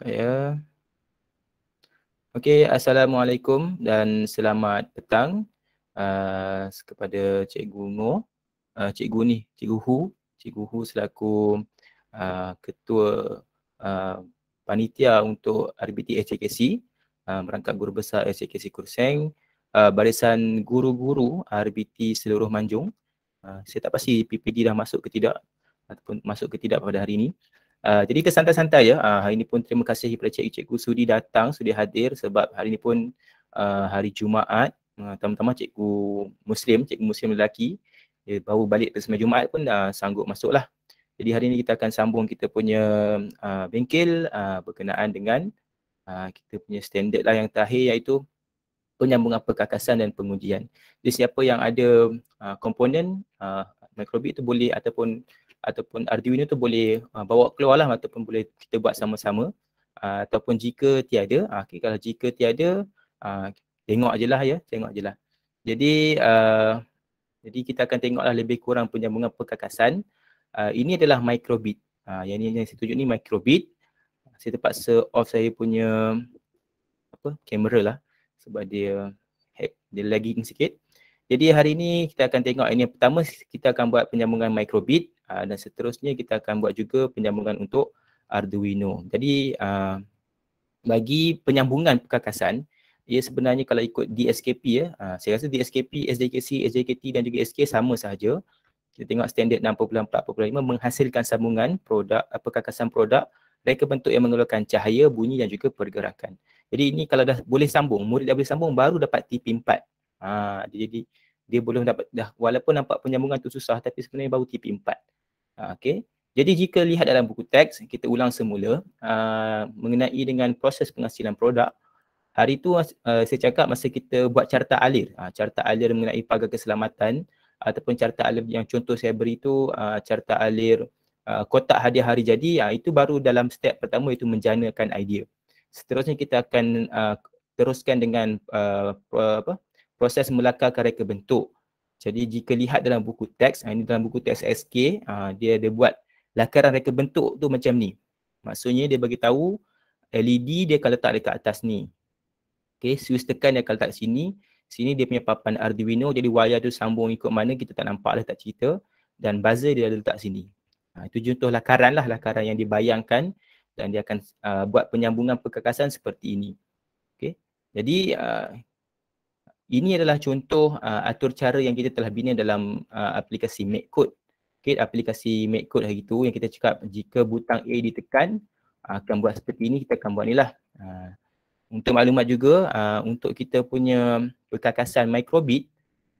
Saya. Okey, Assalamualaikum dan selamat petang kepada Cikgu Noor, Cikgu Hu selaku Ketua Panitia untuk RBT SJKC, Merangkap Guru Besar SJKC Kurseng, barisan guru-guru RBT seluruh Manjung. Saya tak pasti PPD dah masuk ke tidak ataupun masuk ke tidak pada hari ini. Jadi kita santai-santai ya. Hari ini pun terima kasih kepada cikgu-cikgu sudi datang, sudi hadir sebab hari ini pun hari Jumaat. Terutama cikgu Muslim lelaki. Dia baru balik dari sembang Jumaat pun dah sanggup masuk lah. Jadi hari ini kita akan sambung kita punya bengkel berkenaan dengan kita punya standard lah yang terakhir, iaitu penyambungan perkakasan dan pengujian. Jadi siapa yang ada komponen microbit tu boleh ataupun Arduino tu boleh bawa keluar lah, ataupun boleh kita buat sama-sama. Ataupun jika tiada, kalau jika tiada, tengok je lah ya, tengok je lah. Jadi kita akan tengoklah lebih kurang penyambungan perkakasan. Ini adalah microbit. Yang ni yang saya tunjuk ni microbit. Saya terpaksa off saya punya kamera lah sebab dia lagging sikit. Jadi hari ini kita akan tengok, ini yang pertama kita akan buat penyambungan microbit dan seterusnya kita akan buat juga penyambungan untuk Arduino. Jadi bagi penyambungan perkakasan, ia sebenarnya kalau ikut DSKP ya, saya rasa DSKP, SJKC, SJKT dan juga SK sama sahaja. Kita tengok standard 6.4.5 menghasilkan sambungan produk, perkakasan produk, reka bentuk yang mengeluarkan cahaya, bunyi dan juga pergerakan. Jadi ini kalau dah boleh sambung, murid dah boleh sambung, baru dapat TP4. Jadi dia boleh dapat dah, walaupun nampak penyambungan tu susah tapi sebenarnya baru TP4. Okey. Jadi jika lihat dalam buku teks, kita ulang semula mengenai dengan proses penghasilan produk. Hari tu saya cakap masa kita buat carta alir. Carta alir mengenai pagar keselamatan ataupun carta alir yang contoh saya beri tu carta alir kotak hadiah hari jadi, itu baru dalam step pertama, itu menjanakan idea. Seterusnya kita akan teruskan dengan proses melakarkan reka bentuk. Jadi jika lihat dalam buku teks, ini dalam buku teks SK, dia buat lakaran reka bentuk tu macam ni. Maksudnya dia bagi tahu LED dia akan letak dekat atas ni. Okay, switch tekan dia akan letak sini. Sini dia punya papan Arduino, jadi wayar tu sambung ikut mana kita tak nampak lah, tak cerita. Dan buzzer dia ada letak sini. Itu contoh lakaran lah, lakaran yang dibayangkan dan dia akan buat penyambungan perkakasan seperti ini. Okay. Jadi ini adalah contoh atur cara yang kita telah bina dalam aplikasi MakeCode. Okay, aplikasi MakeCode hari itu yang kita cakap jika butang A ditekan akan buat seperti ini, kita akan buat ni lah. Untuk maklumat juga, untuk kita punya perkakasan microbit,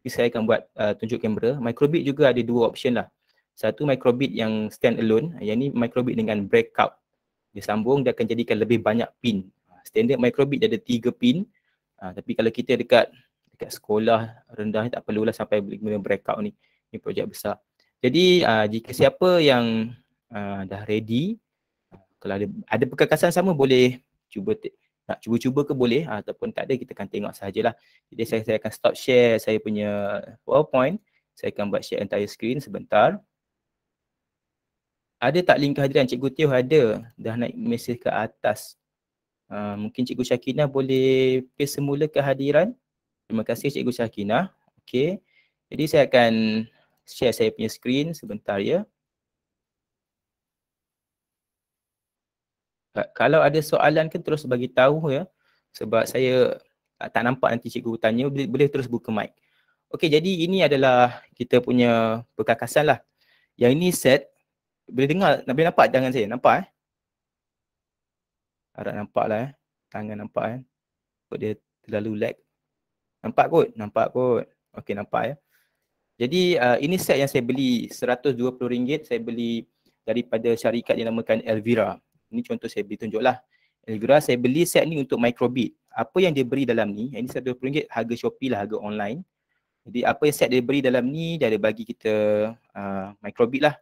saya akan buat tunjuk kamera. Microbit juga ada dua option lah. Satu microbit yang stand alone, yang ni microbit dengan breakout. Dia sambung, dia akan jadikan lebih banyak pin. Standard microbit dia ada 3 pin. Tapi kalau kita dekat sekolah rendah, tak perlulah sampai guna breakout ni. Ni projek besar. Jadi jika siapa yang dah ready, kalau ada perkakasan sama boleh cuba, nak cuba-cuba ke boleh, ataupun tak ada kita akan tengok sahajalah. Jadi saya akan stop share saya punya PowerPoint. Saya akan buat share entire screen sebentar. Ada tak link kehadiran? Cikgu Teo ada, dah naik mesej ke atas. Mungkin Cikgu Syakina boleh paste semula kehadiran. Terima kasih Cikgu Syakina. Okey. Jadi saya akan share saya punya screen sebentar ya. Kalau ada soalan kan terus bagi tahu ya. Sebab saya tak nampak nanti cikgu tanya, boleh terus buka mic. Okey, jadi ini adalah kita punya perkakasan lah. Yang ini set, boleh dengar, boleh nampak tangan saya? Nampak Harap nampak lah tangan nampak Kot dia terlalu lag. Nampak kot? Nampak kot. Okey, nampak ya. Jadi ini set yang saya beli RM120, saya beli daripada syarikat yang namakan Elvira. Ini contoh saya beli, tunjuklah. Elvira, saya beli set ni untuk microbit. Apa yang dia beri dalam ni, ini RM120 harga Shopee lah, harga online. Jadi apa yang set dia beri dalam ni, dia ada bagi kita microbit lah.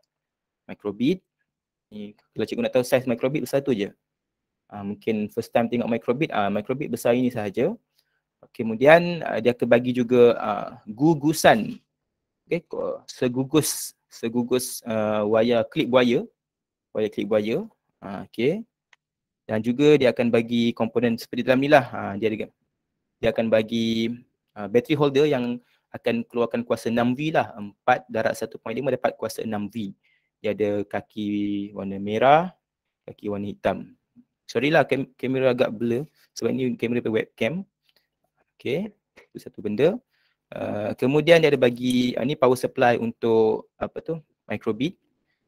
Microbit. Ni, kalau cikgu nak tahu saiz microbit besar tu je. Mungkin first time tengok microbit, microbit besar ini sahaja. Kemudian dia akan bagi juga gugusan. Okay, segugus wayar klip buaya. Okay. Dan juga dia akan bagi komponen seperti dalam ni lah. Dia akan bagi battery holder yang akan keluarkan kuasa 6V lah. 4 darab 1.5 dapat kuasa 6V. Dia ada kaki warna merah, kaki warna hitam. Sorry lah kamera agak blur sebab ni kamera webcam. Okay, itu satu benda. Kemudian dia ada bagi ni power supply untuk microbit,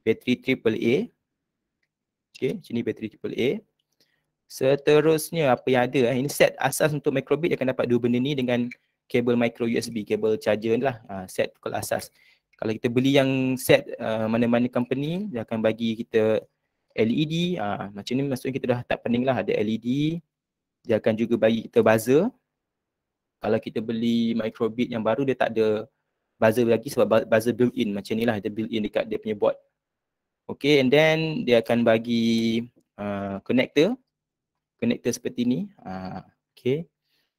bateri AAA. Okay, sini bateri AAA. Seterusnya apa yang ada, ini set asas untuk microbit, dia akan dapat dua benda ni dengan kabel micro USB, kabel charger lah, set kalau asas. Kalau kita beli yang set mana-mana company, dia akan bagi kita LED, macam ni maksudnya kita dah tak pening lah, ada LED. Dia akan juga bagi kita buzzer. Kalau kita beli microbit yang baru, dia tak ada buzzer lagi sebab buzzer built-in, macam ni lah, dia built-in dekat dia punya board. Okay, and then dia akan bagi connector seperti ni. Okay.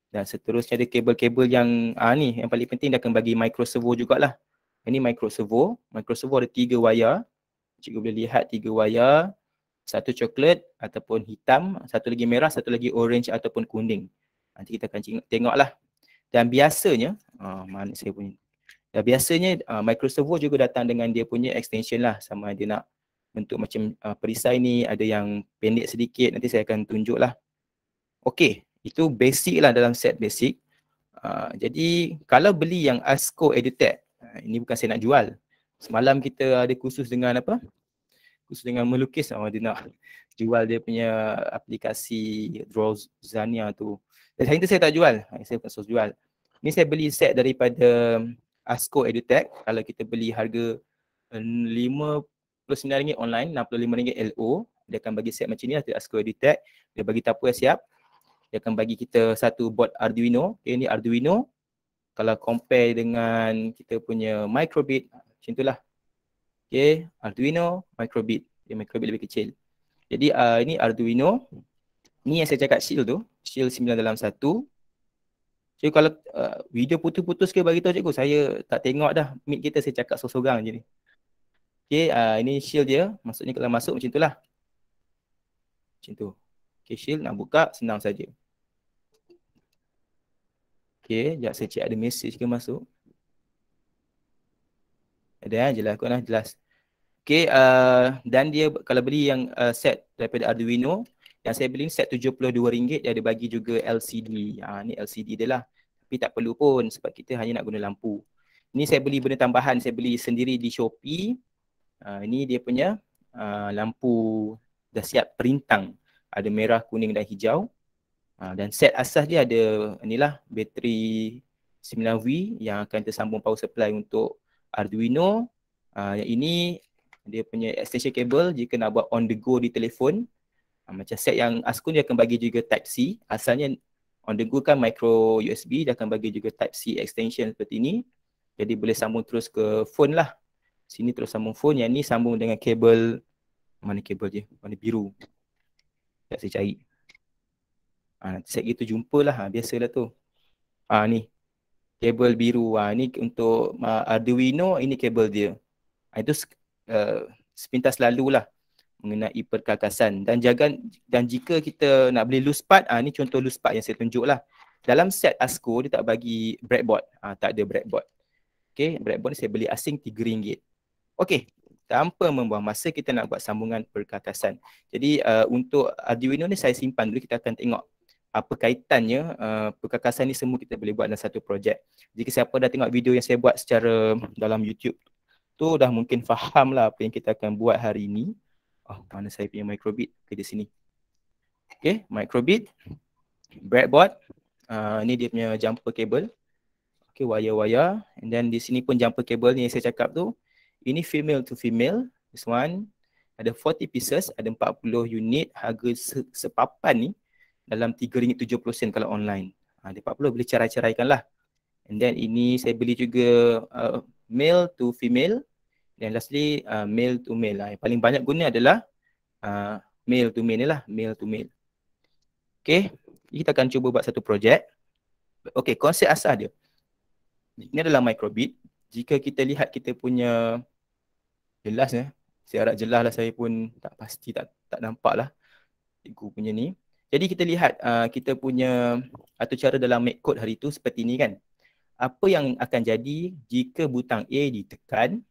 Dan seterusnya ada kabel-kabel yang ni yang paling penting, dia akan bagi micro servo jugalah. Ini micro servo. Micro servo ada 3 wayar. Cikgu boleh lihat 3 wayar. Satu coklat ataupun hitam, satu lagi merah, satu lagi orange ataupun kuning. Nanti kita akan tengoklah. Dan biasanya, mana saya punya. Dan biasanya micro servo juga datang dengan dia punya extension lah, sama ada nak bentuk macam perisai ni, ada yang pendek sedikit, nanti saya akan tunjuk lah. Okay, itu basic lah dalam set basic. Jadi kalau beli yang ASCO EduTech, ini bukan saya nak jual. Semalam kita ada kursus dengan kursus dengan melukis, dia nak jual dia punya aplikasi Drawzania tu. Dan hari tu saya tak jual, saya bukan sos jual. Ni saya beli set daripada ASCO EduTech. Kalau kita beli harga RM59 online, RM65 LO. Dia akan bagi set macam ni lah, ASCO EduTech. Dia bagi tapu yang siap. Dia akan bagi kita satu board Arduino. Okay, ni Arduino. Kalau compare dengan kita punya microbit, macam itulah. Okay, Arduino, microbit. Dia microbit lebih kecil. Jadi ini Arduino. Ni yang saya cakap shield tu. Shield 9 dalam 1. Jadi kalau video putus-putus ke bagi tahu cikgu, saya tak tengok dah mic kita, saya cakap seorang-seorang je ni. Okay, ini shield dia. Maksudnya kalau masuk macam itulah. Macam tu. Okay, shield nak buka senang saja. Okay, sekejap saya cek ada message ke masuk. Ada jelas kot lah, jelas. Okay, dan dia kalau beli yang set daripada Arduino, yang saya beli set RM72, dia ada bagi juga LCD. Ni LCD dia lah. Tapi tak perlu pun sebab kita hanya nak guna lampu. Ini saya beli benda tambahan, saya beli sendiri di Shopee. Ini dia punya lampu dah siap perintang. Ada merah, kuning dan hijau. Dan set asas dia ada inilah bateri 9V yang akan tersambung power supply untuk Arduino. Yang ini dia punya extension cable jika nak buat on the go di telefon. Macam set yang ASCO dia akan bagi juga type C. Asalnya on the go kan micro USB, dia akan bagi juga type C extension seperti ini. Jadi boleh sambung terus ke phone lah. Sini terus sambung phone, yang ni sambung dengan kabel, mana kabel je? Warna biru. Tak saya cari. Nanti set gitu jumpalah, biasalah tu. Ni kabel biru. Ni untuk Arduino, ini kabel dia. Itu sepintas lalulah mengenai perkakasan. Dan jika kita nak beli loose part, ni contoh loose part yang saya tunjuklah. Dalam set ASCO dia tak bagi breadboard. Tak ada breadboard. Okay, breadboard ni saya beli asing RM3. Okay, tanpa membuang masa kita nak buat sambungan perkakasan. Jadi untuk Arduino ni saya simpan dulu, kita akan tengok apa kaitannya perkakasan ni semua kita boleh buat dalam satu projek. Jika siapa dah tengok video yang saya buat secara dalam YouTube tu dah mungkin faham lah apa yang kita akan buat hari ini. Mana saya punya microbit? Okay, di sini. Okay, microbit, breadboard. Ni dia punya jumper cable. Okay, wire-wire. And then di sini pun jumper cable ni yang saya cakap tu. Ini female to female. This one. Ada 40 pieces, ada 40 unit. Harga sepapan ni dalam RM3.70 kalau online. Dia 40 boleh cerai-ceraikan lah. And then ini saya beli juga male to female. Dan lastly male to male. Yang paling banyak guna adalah male to male ni lah. Male to male. Okay. Kita akan cuba buat satu projek. Okay, konsep asal dia. Ini adalah microbit. Jika kita lihat kita punya jelas saya harap jelas lah, saya pun tak pasti, tak nampak lah. cikgu punya ni. Jadi kita lihat kita punya atur cara dalam make code hari tu seperti ni kan. Apa yang akan jadi jika butang A ditekan,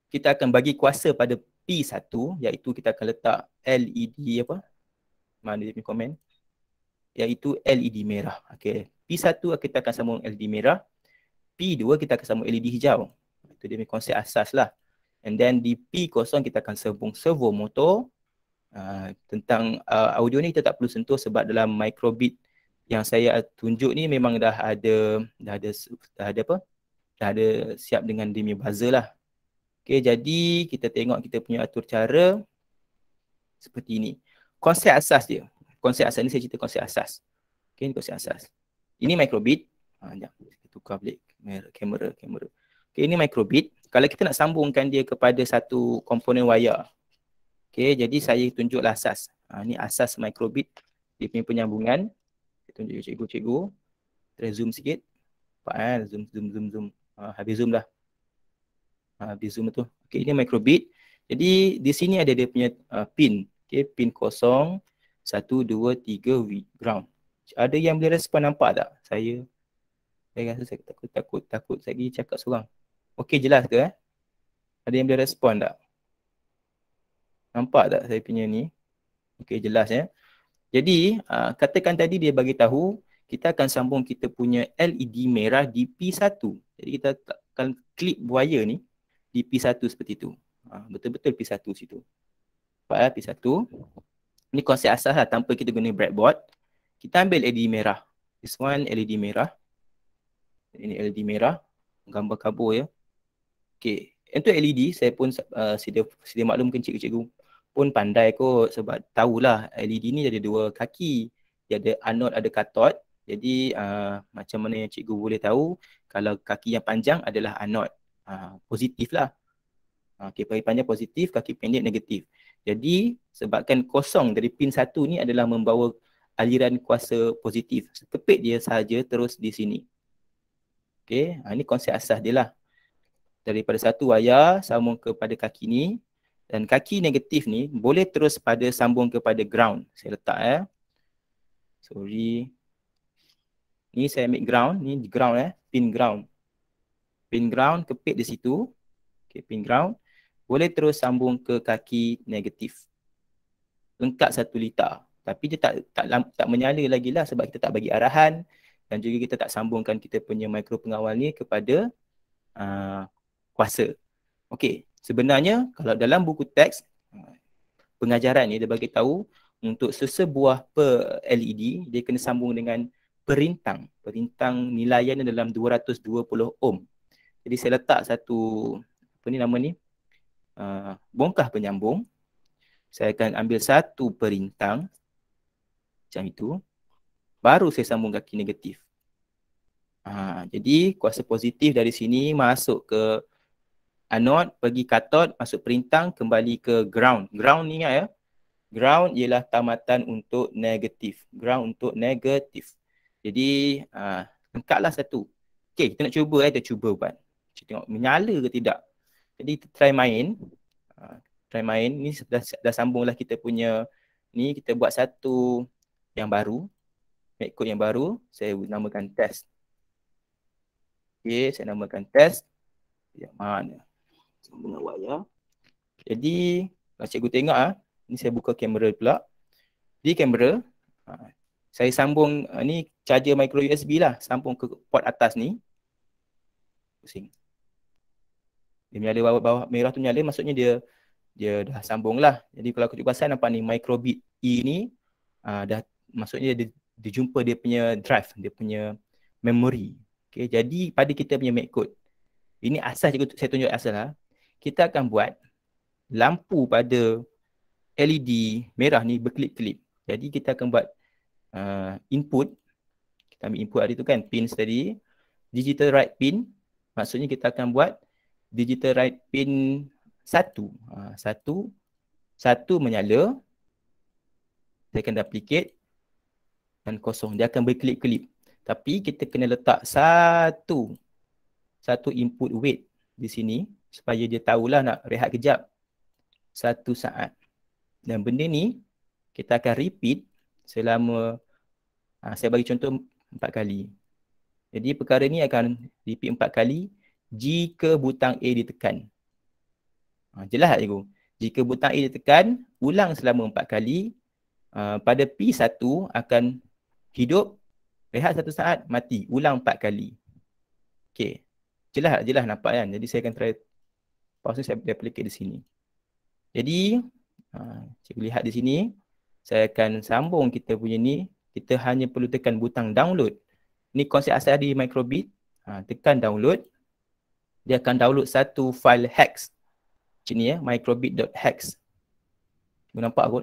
kita akan bagi kuasa pada P1, iaitu kita akan letak LED apa? Mana dia punya komen? Iaitu LED merah. Okay. P1 kita akan sambung LED merah. P2 kita akan sambung LED hijau. Itu dia punya konsep asas lah. And then di P0 kita akan sambung servo motor. Tentang audio ni kita tak perlu sentuh sebab dalam microbit yang saya tunjuk ni memang dah ada siap dengan dia punya buzzer lah. Okay, jadi kita tengok kita punya atur cara seperti ini. Konsep asas dia. Konsep asas ni saya cerita konsep asas. Okay, ni konsep asas. Ini microbit. Sekejap, kita tukar balik kamera. Okay, ini microbit. Kalau kita nak sambungkan dia kepada satu komponen wire. Okay, jadi saya tunjuklah asas. Ini asas microbit. Dia punya penyambungan. Saya tunjuk cikgu. Kita zoom sikit. Nampak zoom. Habis zoom dah. Habis zoom tu. Okay, ini microbit. Jadi di sini ada dia punya pin. Okay, pin 0, 1, 2, 3, ground. Ada yang boleh respon, nampak tak? Saya rasa saya takut saya pergi cakap seorang. Okay, jelas ke? Ada yang boleh respon tak? Nampak tak saya punya ni? Okay, jelas ya. Jadi, katakan tadi dia bagi tahu kita akan sambung kita punya LED merah di P1. Jadi kita akan klip wire ni di P1 seperti itu. Betul-betul P1 situ. Nampak P1. Ini konsep asas lah, tanpa kita guna breadboard. Kita ambil LED merah. This one LED merah. Ini LED merah. Gambar kabur ya. Okay. Untuk LED, saya pun sedia maklumkan cikgu-cikgu pun pandai kot sebab tahulah LED ni ada dua kaki. Dia ada anode, ada kathode. Jadi macam mana yang cikgu boleh tahu kalau kaki yang panjang adalah anode. Positif lah. Okay, kaki panjang positif, kaki pendek negatif. Jadi sebabkan kosong dari pin 1 ni adalah membawa aliran kuasa positif. Kepit dia sahaja terus di sini. Okay, ini konsep asas dia lah. Daripada satu wayar sambung kepada kaki ni. Dan kaki negatif ni boleh terus sambung kepada ground. Saya letak sorry. Ni saya ambil ground. Ni ground pin ground. Pin ground kepit di situ. Okay, pin ground. Boleh terus sambung ke kaki negatif. Lengkap 1 liter. Tapi dia tak menyala lagi lah sebab kita tak bagi arahan. Dan juga kita tak sambungkan kita punya mikro pengawal ni kepada kuasa. Okey, sebenarnya kalau dalam buku teks pengajaran ni dia bagi tahu untuk sesebuah LED dia kena sambung dengan perintang. Perintang nilaiannya dalam 220 ohm. Jadi saya letak satu bongkah penyambung. Saya akan ambil satu perintang macam itu. Baru saya sambung kaki negatif. Jadi kuasa positif dari sini masuk ke anode, pergi kathode, masuk perintang, kembali ke ground. Ground ni ingat ya. Ground ialah tamatan untuk negatif. Ground untuk negatif. Jadi lengkaplah satu. Okey, kita nak cuba kita cuba buat. Kita tengok menyala ke tidak. Jadi kita try main. Ni dah sambunglah kita punya ni, kita buat satu yang baru. Make code yang baru, saya namakan test. Okey, saya namakan test. Yang mana? Sambungan wayar. Jadi kalau cikgu tengok ni saya buka kamera pula. Di kamera saya sambung ni charger micro USB lah, sambung ke port atas ni. Pusing. Dia menyala bawah merah tu menyala, maksudnya dia dah sambung lah. Jadi kalau aku pasal nampak ni microbit E ni dah, maksudnya dia jumpa dia punya drive, dia punya memory. Okay, jadi pada kita punya make code, ini asas cikgu saya tunjuk asas lah. Kita akan buat lampu pada LED merah ni berkelip-kelip. Jadi kita akan buat input. Kita ambil input hari tu kan, pins tadi. Digital write pin. Maksudnya kita akan buat digital write pin 1. Satu menyala. Saya akan duplicate. Dan kosong. Dia akan berkelip-kelip. Tapi kita kena letak satu input wait di sini. Supaya dia tahulah nak rehat kejap. 1 saat. Dan benda ni kita akan repeat selama, saya bagi contoh 4 kali. Jadi perkara ni akan repeat 4 kali jika butang A ditekan. Jelas tak cikgu? Jika butang A ditekan, ulang selama 4 kali, pada P1 akan hidup, rehat 1 saat, mati. Ulang 4 kali. Okay. Jelas tak? Jelas nampak kan? Jadi saya akan try pause ni, saya replicate di sini. Jadi, cikgu lihat di sini, saya akan sambung kita punya ni. Kita hanya perlu tekan butang download. Ni konsep asal di microbit. Tekan download. Dia akan download satu file hex. Macam ni ya, microbit.hex. Nampak kot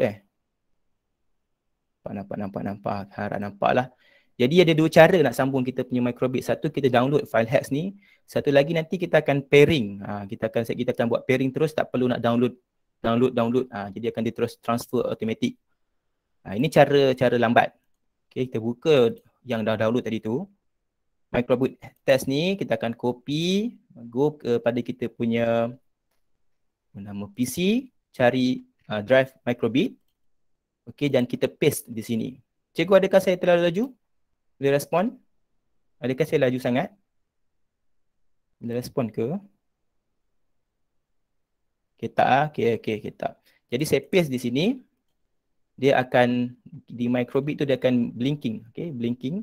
Nampak. Harap nampak lah. Jadi ada 2 cara nak sambung kita punya microbit. Satu, kita download file hex ni. Satu lagi nanti kita akan pairing. Kita akan buat pairing terus, tak perlu nak download. Jadi akan dia terus transfer automatic. Ini cara lambat. Okay, kita buka yang dah download tadi tu. Microbit test ni kita akan copy, go kepada kita punya nama PC, cari drive microbit. Okay, dan kita paste di sini. Cikgu, adakah saya terlalu laju? Boleh respon? Adakah saya laju sangat? Boleh respon ke? Okay, tak. Okay, tak. Jadi saya paste di sini. Dia akan, di microbit tu dia akan blinking. Okay, blinking.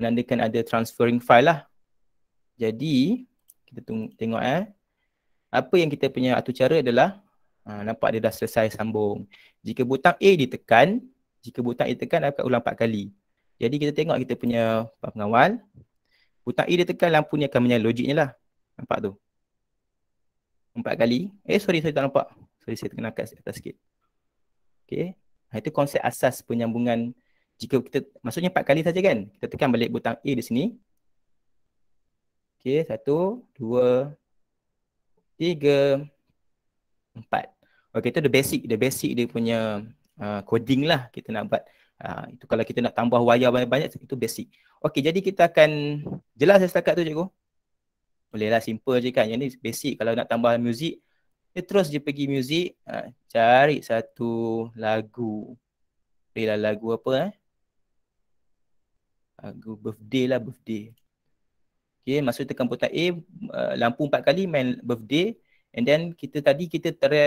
Menandakan ada transferring file lah. Jadi, kita tengok apa yang kita punya atur cara adalah, nampak dia dah selesai sambung. Jika butang A ditekan, akan ulang 4 kali. Jadi kita tengok kita punya pengawal. Butang A ditekan, lampu ni akan menyala, logiknya lah. Nampak tu? 4 kali. Sorry, saya tak nampak. Sorry, saya kena kat atas sikit. Okay. Itu konsep asas penyambungan. Jika kita, maksudnya 4 kali saja kan? Kita tekan balik butang A di sini. Okay, 1, 2, 3, 4. Okay, itu the basic dia punya coding lah kita nak buat. Itu kalau kita nak tambah wayar banyak-banyak, itu basic. Okay, jadi kita akan, jelas saya setakat tu cikgu? Boleh lah, simple je kan. Yang ni basic. Kalau nak tambah muzik, dia terus je pergi muzik, cari satu lagu. Pilihlah lagu apa lagu birthday lah, birthday. Okay, maksud tekan butang A, lampu 4 kali main birthday. And then kita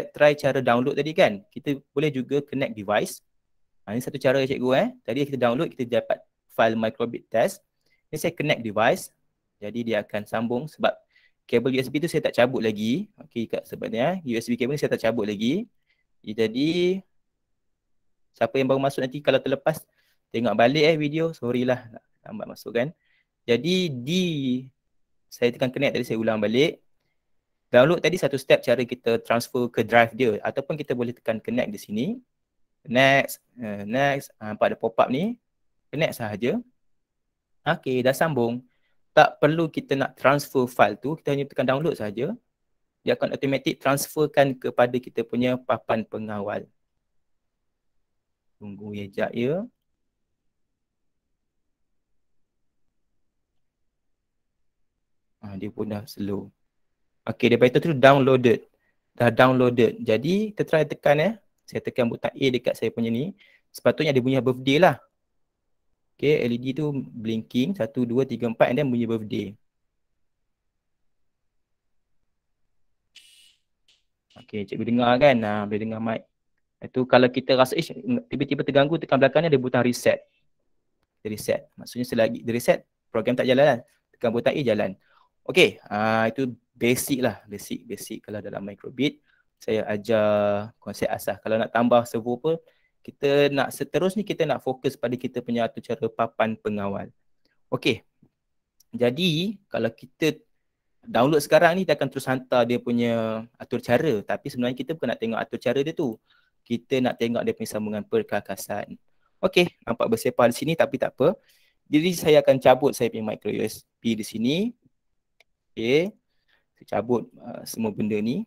try cara download tadi kan. Kita boleh juga connect device. Ini satu cara cikgu Tadi kita download, kita dapat file microbit test. Ini saya connect device. Jadi dia akan sambung sebab kabel USB tu saya tak cabut lagi. Okay, sebabnya USB kabel ni saya tak cabut lagi. Jadi siapa yang baru masuk nanti kalau terlepas, tengok balik video. Sorry lah, lambat masuk kan. Jadi saya tekan connect tadi, saya ulang balik. Download tadi satu step cara kita transfer ke drive dia. Ataupun kita boleh tekan connect di sini. Next. Nampak ada pop up ni. Connect sahaja. Okay, dah sambung. Tak perlu kita nak transfer file tu. Kita hanya tekan download sahaja. Dia akan automatic transferkan kepada kita punya papan pengawal. Tunggu sekejap ya. Dia pun dah slow. Okay, daripada itu downloaded. Dah downloaded. Jadi kita try tekan Saya tekan butang A dekat saya punya ni. Sepatutnya ada bunyi birthday lah. Okay, LED tu blinking. 1, 2, 3, 4 and then bunyi birthday. Okay, cikgu dengar kan? Boleh dengar mic. Itu kalau kita rasa tiba-tiba terganggu, tekan belakangnya ada butang reset. Reset. Maksudnya selagi dia reset, program tak jalan kan? Tekan butang A jalan. Okay, itu basic lah. Basic kalau dalam microbit. Saya ajar konsep asas. Kalau nak tambah servo apa, kita nak seterusnya kita nak fokus pada kita punya atur cara papan pengawal. Okey. Jadi kalau kita download sekarang ni, kita akan terus hantar dia punya atur cara. Tapi sebenarnya kita bukan nak tengok atur cara dia tu. Kita nak tengok dia punya sambungan perkakasan. Okey, nampak bersepah di sini tapi tak apa. Jadi saya akan cabut saya punya micro USB di sini. Okey. Saya cabut semua benda ni.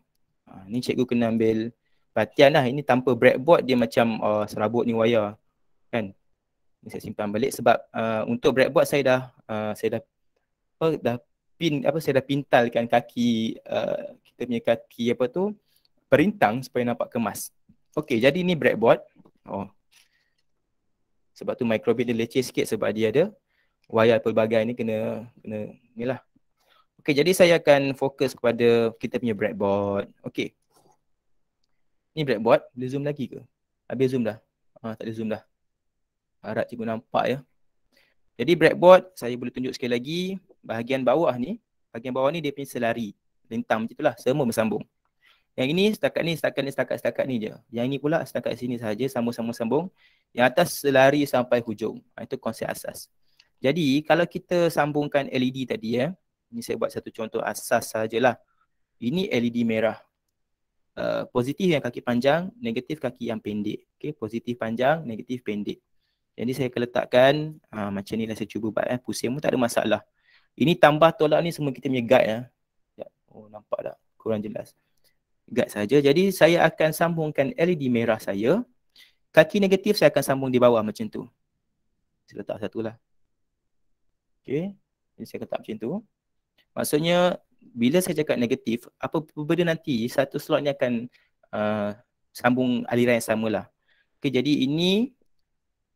Ni cikgu kena ambil perhatian lah. Ini tanpa breadboard dia macam serabut ni wayar kan. Ini saya simpan balik sebab untuk breadboard saya dah pintalkan kaki kita punya kaki perintang supaya nampak kemas. Okey, jadi ni breadboard. Sebab tu microbit dia leceh sikit sebab dia ada wayar pelbagai ni kena ni lah. Okey, jadi saya akan fokus kepada kita punya breadboard. Okey. Ni breadboard, boleh zoom lagi ke? Habis zoom dah. Tak ada zoom dah. Harap cikgu nampak ya. Jadi breadboard saya boleh tunjuk sekali lagi. Bahagian bawah ni dia punya selari. Lintang macam itulah, semua bersambung. Yang ini setakat ni je. Yang ini pula setakat sini sahaja, sambung. Yang atas selari sampai hujung. Itu konsep asas. Jadi kalau kita sambungkan LED tadi ini saya buat satu contoh asas sajalah. Ini LED merah. Positif yang kaki panjang, negatif kaki yang pendek. Okey, positif panjang, negatif pendek. Jadi saya akan letakkan macam ni lah saya cuba buat pusing pun tak ada masalah. Ini tambah tolak ni semua kita punya guide Oh, nampak tak? Kurang jelas. Guide saja. Jadi saya akan sambungkan LED merah saya. Kaki negatif saya akan sambung di bawah macam tu. Saya letak satu lah. Okey. Jadi saya letak macam tu. Maksudnya bila saya cakap negatif, apa benda nanti satu slot ni akan sambung aliran yang samalah. Okey,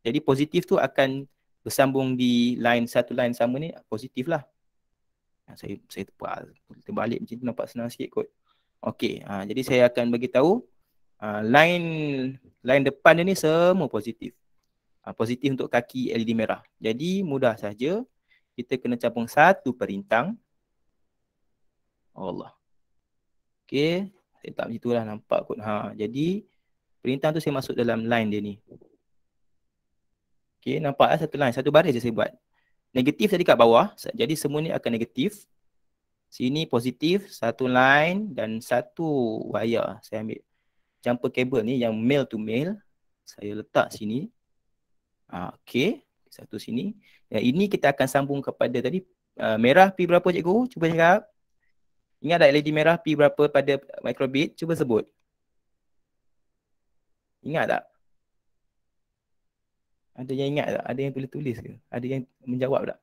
jadi positif tu akan bersambung di satu line sama ni positif lah. Saya terbalik macam tu nampak senang sikit kot. Okey, jadi saya akan bagi tahu line depan dia ni semua positif. Positif untuk kaki LED merah. Jadi mudah saja kita kena cabung satu perintang. Allah. Okey, saya tak begitulah nampak kot. Jadi perintang tu saya masuk dalam line dia ni. Okey, nampak satu line, satu baris je saya buat. Negatif tadi kat bawah, jadi semua ni akan negatif. Sini positif, satu line dan satu wire. Saya ambil jumper cable ni yang male to male. Saya letak sini. Okey, satu sini. Yang ini kita akan sambung kepada tadi merah P berapa cikgu? Cuba cakap. Ingat tak LED merah P berapa pada microbit? Cuba sebut. Ingat tak? Ada yang ingat tak? Ada yang boleh tulis ke? Ada yang menjawab tak?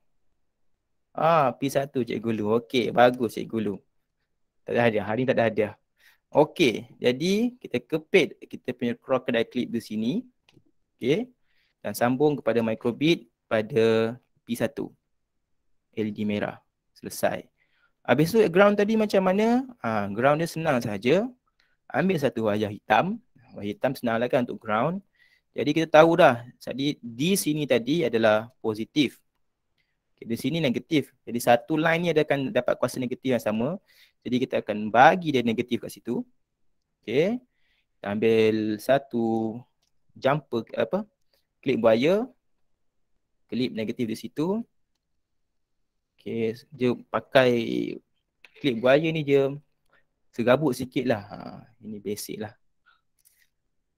P1 Cikgu Lu. Okey, bagus Cikgu Lu. Tak ada hadiah. Hari ni tak ada hadiah. Okey, jadi kita kepit kita punya crocodile clip di sini. Okey. Dan sambung kepada microbit pada P1. LED merah. Selesai. Habis tu ground tadi macam mana? Ground dia senang saja. Ambil satu wayar hitam. Wayar hitam senang lah kan untuk ground. Jadi kita tahu dah, jadi di sini tadi adalah positif. Okay, di sini negatif. Jadi satu line ni dia akan dapat kuasa negatif yang sama. Jadi kita akan bagi dia negatif kat situ. Okey. Ambil satu jumper clip wire. Clip negatif di situ. Okey, dia pakai clip wire ni dia serabut sikit lah. Ini basic lah.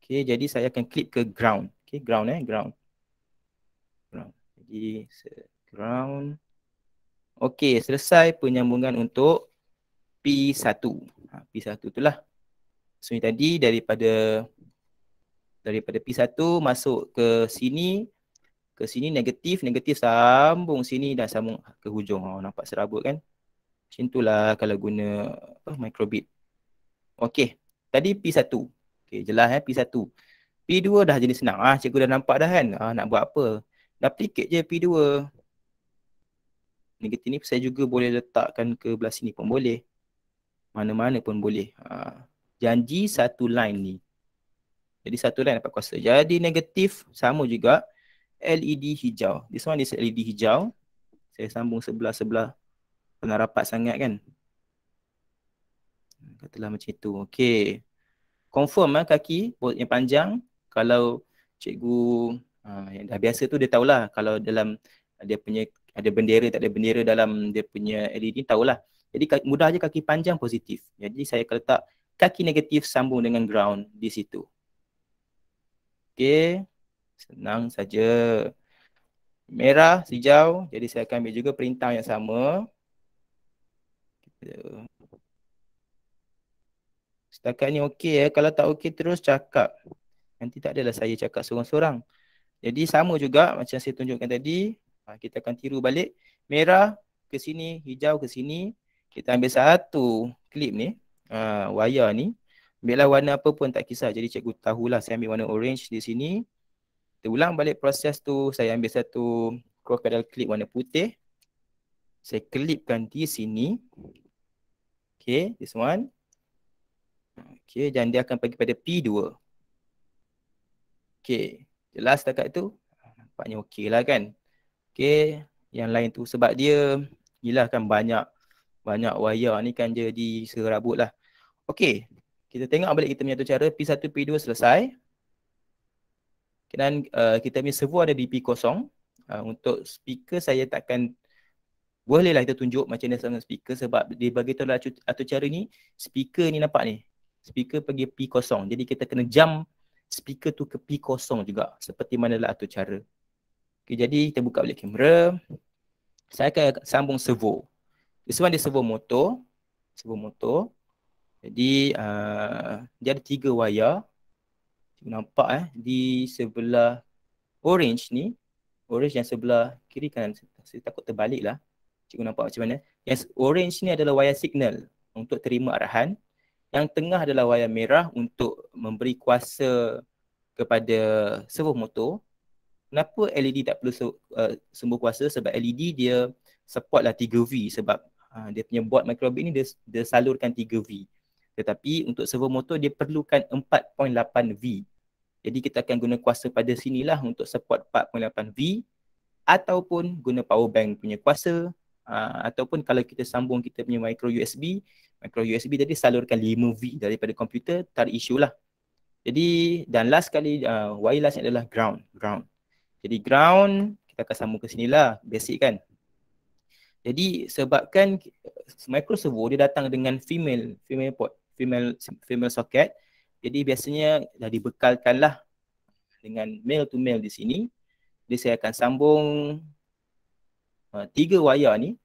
Okey, jadi saya akan clip ke ground. Okey, ground ground. Jadi ground. Okey, selesai penyambungan untuk P1. P1 itulah. So tadi daripada P1 masuk ke sini negatif sambung sini dan sambung ke hujung. Nampak serabut kan? Macam itulah kalau guna microbit. Okey, tadi P1. Okey, jelas P1. P2 dah jadi senang. Cikgu dah nampak dah kan? Nak buat apa? Duplicate je P2. Negatif ni saya juga boleh letakkan ke belah sini pun boleh. Mana-mana pun boleh. Janji satu line ni. Jadi satu line dapat kuasa. Jadi negatif sama juga LED hijau. This one is LED hijau. Saya sambung sebelah-sebelah. Pernah rapat sangat kan? Katalah macam itu. Okey. Confirm kaki yang panjang. Kalau cikgu yang dah biasa tu dia tahulah. Kalau dalam dia punya ada bendera tak ada bendera dalam dia punya LED tahulah. Jadi mudah je kaki panjang positif. Jadi saya akan letak kaki negatif sambung dengan ground di situ. Okey. Senang saja. Merah, hijau. Jadi saya akan ambil juga perintah yang sama. Setakat ni okey Kalau tak okey terus cakap. Nanti tak adalah saya cakap seorang-seorang. Jadi sama juga macam saya tunjukkan tadi. Kita akan tiru balik. Merah ke sini, hijau ke sini. Kita ambil satu klip ni. Wayar ni. Ambillah warna apa pun tak kisah. Jadi cikgu tahulah saya ambil warna orange di sini. Kita ulang balik proses tu. Saya ambil satu crocodile clip warna putih. Saya kelipkan di sini. Okay, this one. Okay, dan dia akan pergi pada P2. Okay, jelas dekat tu? Nampaknya okey lah kan. Okay, yang lain tu sebab dia yelah kan banyak wayar ni kan jadi serabut lah. Okay, kita tengok balik kita punya tu cara. P1, P2 selesai. Dan kita punya servo ada di P0. Untuk speaker saya takkan, bolehlah kita tunjuk macam mana sama speaker sebab dia bagi tahu atur cara ni, speaker ni nampak ni. Speaker pergi P0. Jadi kita kena jump speaker tu ke P0 juga seperti manalah atur cara. Okay, jadi kita buka balik kamera. Saya akan sambung servo. This one dia servo motor. Servo motor. Jadi dia ada 3 wayar. Nampak di sebelah orange ni. Orange yang sebelah kiri kanan. Saya takut terbalik lah. Cikgu nampak macam mana. Yang orange ni adalah wayar signal untuk terima arahan. Yang tengah adalah wayar merah untuk memberi kuasa kepada servo motor. Kenapa LED tak perlu sumber kuasa? Sebab LED dia supportlah 3V sebab dia punya board microbit ni dia salurkan 3V. Tetapi untuk servo motor dia perlukan 4.8V. Jadi kita akan guna kuasa pada sinilah untuk support 4.8V ataupun guna power bank punya kuasa ataupun kalau kita sambung kita punya micro USB tadi salurkan 5V daripada komputer, tak ada isu lah. Jadi dan last kali wireless ni adalah ground. Jadi ground kita akan sambung ke sinilah, basic kan. Jadi sebabkan micro servo dia datang dengan female socket. Jadi biasanya dah dibekalkan lah dengan male to male di sini. Jadi saya akan sambung 3 wayar ni.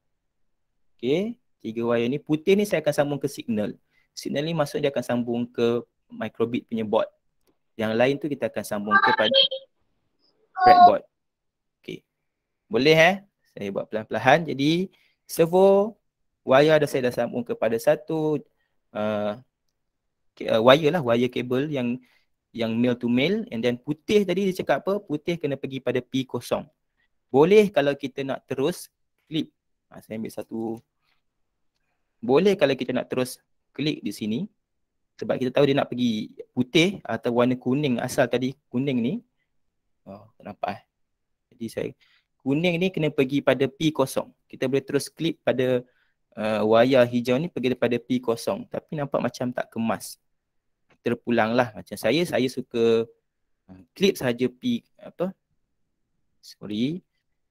Okay, 3 wayar ni. Putih ni saya akan sambung ke signal. Signal ni maksud dia akan sambung ke microbit punya board. Yang lain tu kita akan sambung kepada breadboard. Okay, boleh saya buat pelan-pelan. Jadi servo wayar saya dah sambung kepada satu wire lah, wire kabel yang male to male. And then putih tadi dia cakap apa? Putih kena pergi pada P0. Boleh kalau kita nak terus klik. Saya ambil satu. Boleh kalau kita nak terus klik di sini. Sebab kita tahu dia nak pergi putih atau warna kuning asal tadi. Kuning ni. Tak nampak Jadi saya kuning ni kena pergi pada P0. Kita boleh terus klik pada wayar hijau ni pergi daripada P0. Tapi nampak macam tak kemas. Terpulang lah. Macam saya suka klik sahaja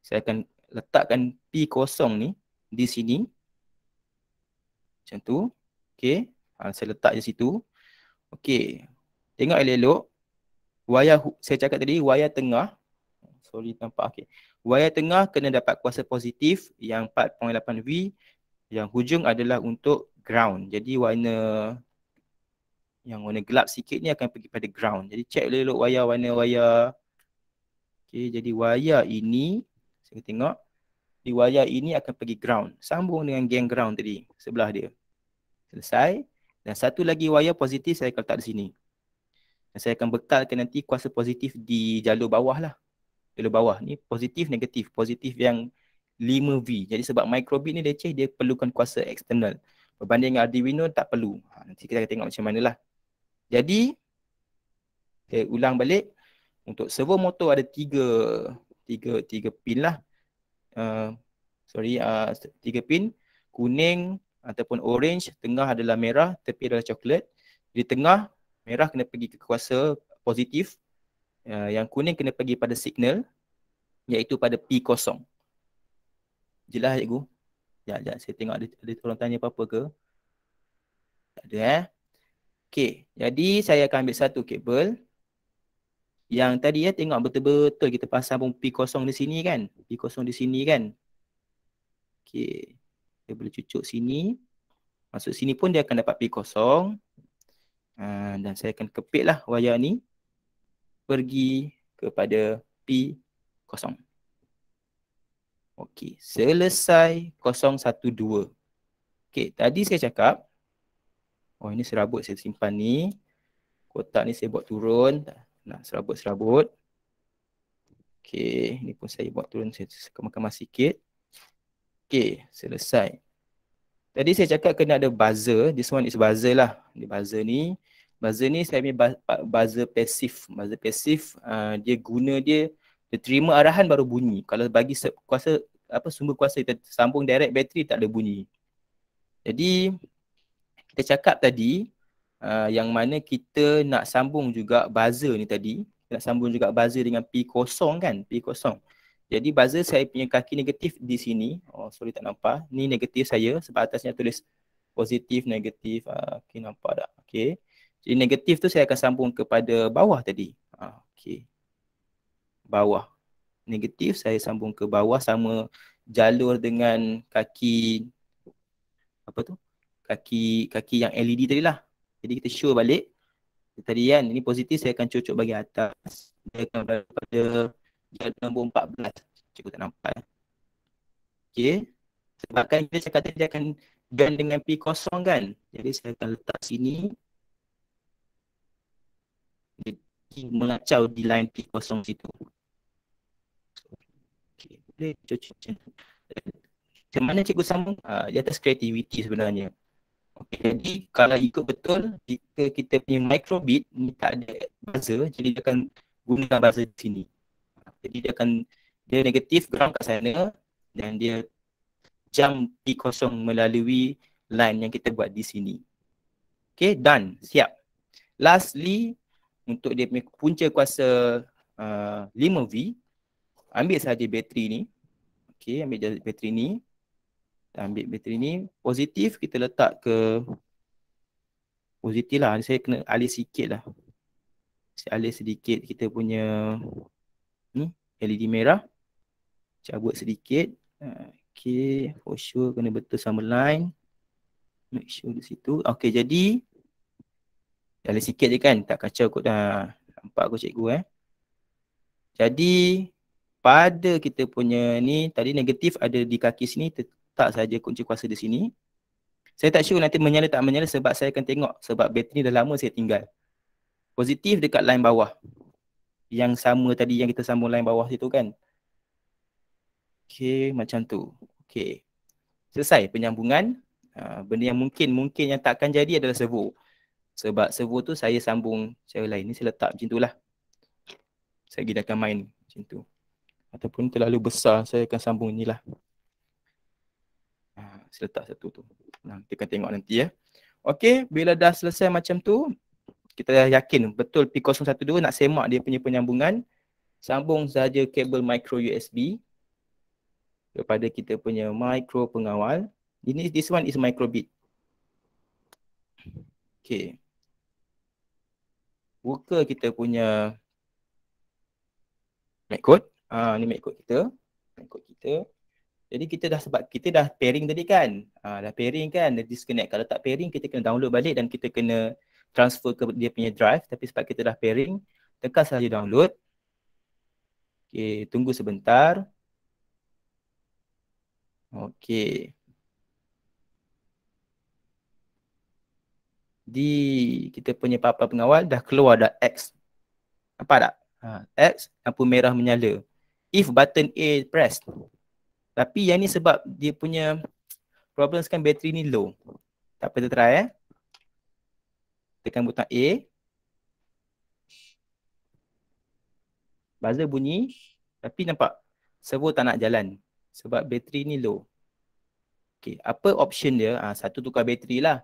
saya akan letakkan P0 ni di sini. Macam tu. Okay. Saya letak di situ. Okay. Tengok elok-elok. Wayar, saya cakap tadi, wayar tengah. Nampak. Okay. Wayar tengah kena dapat kuasa positif yang 4.8V. Yang hujung adalah untuk ground. Jadi yang warna gelap sikit ni akan pergi pada ground. Jadi check elok-elok wayar. Okay. Jadi wayar ini, saya tengok. Di wayar ini akan pergi ground. Sambung dengan gang ground tadi. Sebelah dia. Selesai. Dan satu lagi wayar positif saya akan letak di sini. Dan saya akan bekalkan nanti kuasa positif di jalur bawah lah. Jalur bawah ni positif, negatif. Positif yang 5V. Jadi sebab microbit ni leceh, dia perlukan kuasa eksternal. Berbanding dengan Arduino tak perlu. Nanti kita akan tengok macam mana lah. Jadi, saya ulang balik. Untuk servo motor ada 3 pin lah. 3 pin. Kuning ataupun orange. Tengah adalah merah, tepi adalah coklat. Di tengah, merah kena pergi ke kuasa positif. Yang kuning kena pergi pada signal, iaitu pada P0. Jelas cikgu? Sekejap, saya tengok ada orang tanya apa-apa ke? Tak ada Okay, jadi saya akan ambil satu kabel. Yang tadi tengok betul-betul kita pasang pun P0 di sini kan? P0 di sini kan? Okay, saya boleh cucuk sini. Masuk sini pun dia akan dapat P0. Dan saya akan kepit lah wayar ni pergi kepada P0. Okey, selesai 012. Okey, tadi saya cakap, ini serabut saya simpan ni. Kotak ni saya buat turun. Nak serabut-serabut. Okay, ni pun saya buat turun, saya kemas-kemas sikit. Okay, selesai. Tadi saya cakap kena ada buzzer. This one is buzzer lah. Di buzzer ni saya punya buzzer pasif. Buzzer pasif, dia guna dia terima arahan baru bunyi. Kalau bagi kuasa sumber kuasa kita sambung direct bateri tak ada bunyi. Jadi kita cakap tadi yang mana kita nak sambung juga buzzer ni tadi, nak sambung juga buzzer dengan P0 kan, P0. Jadi buzzer saya punya kaki negatif di sini. Oh sorry tak nampak. Ni negatif saya sebab atasnya tulis positif, negatif. Okay, nampak tak? Okay. Jadi negatif tu saya akan sambung kepada bawah tadi. Okay. Bawah. Negatif saya sambung ke bawah sama jalur dengan kaki apa tu? Kaki yang LED tadi lah. Jadi kita show balik. Tadi kan, ini positif saya akan cucuk bagi atas. Dia akan berada pada jalur nombor 14. Cikgu tak nampak. Okay. Sebabkan kita cakap tadi dia akan join dengan P0 kan. Jadi saya akan letak sini. Jadi mengacau di line P0 situ. Okay. Boleh cucuk. Macam mana cikgu sambung? Di atas creativity sebenarnya. Okay, jadi kalau ikut betul, jika kita punya microbit ni tak ada buzzer, jadi dia akan gunakan buzzer di sini. Jadi dia negatif ground kat sana dan dia jump P0 melalui line yang kita buat di sini. Okay, done. Siap. Lastly, untuk dia punya punca kuasa 5V, ambil sahaja bateri ni. Okay, ambil bateri ni. Ambil bateri ni, positif kita letak ke positif lah, saya kena alih sikit lah. Saya alih sedikit kita punya ni, LED merah. Cabut sedikit. Okay, for sure kena betul sama line. Make sure di situ. Okay, jadi alih sikit je kan, tak kacau kot dah. Nampak aku cikgu Jadi pada kita punya ni, tadi negatif ada di kaki sini, tak saja kunci kuasa di sini. Saya tak sure nanti menyala tak menyala sebab saya akan tengok sebab bateri dah lama saya tinggal. Positif dekat line bawah. Yang sama tadi yang kita sambung line bawah situ kan. Okay, macam tu. Okay. Selesai penyambungan. Benda yang mungkin yang takkan jadi adalah servo. Sebab servo tu saya sambung cara lain. Ni saya letak macam tu lah. Saya gunakan main macam tu. Ataupun terlalu besar, saya akan sambung ni lah. Saya letak satu tu. Kita akan tengok nanti ya. Okay, bila dah selesai macam tu, kita dah yakin betul P012 nak semak dia punya penyambungan. Sambung saja kabel micro USB kepada kita punya micro pengawal. This one is microbit. Okay. Buka kita punya MacCode. Ni MacCode kita. Jadi kita dah sebab kita dah pairing tadi kan. Dah pairing kan, dah disconnect. Kalau tak pairing kita kena download balik dan kita kena transfer ke dia punya drive. Tapi sebab kita dah pairing, tekan saja download. Okay, tunggu sebentar. Okay. Di kita punya papan pengawal dah keluar dah X. Nampak tak? X, lampu merah menyala. If button A press. Tapi yang ni sebab dia punya problem sekarang bateri ni low. Tak apa, kita try Tekan butang A. Buzzer bunyi. Tapi nampak servo tak nak jalan. Sebab bateri ni low. Okay, apa option dia? Satu, tukar bateri lah.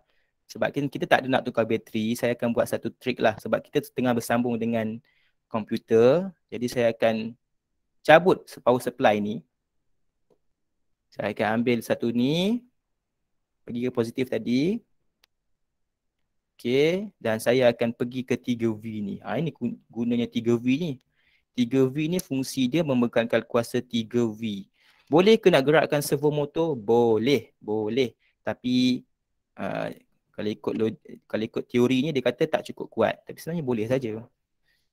Sebab kita tak ada nak tukar bateri, saya akan buat satu trik lah. Sebab kita tengah bersambung dengan komputer. Jadi saya akan cabut power supply ni. Saya akan ambil satu ni. Pergi ke positif tadi. Okay. Dan saya akan pergi ke 3V ni. Ini gunanya 3V ni. 3V ni fungsi dia memegankan kuasa 3V. Boleh ke nak gerakkan servo motor? Boleh. Boleh. Tapi kalau ikut teorinya dia kata tak cukup kuat. Tapi sebenarnya boleh saja.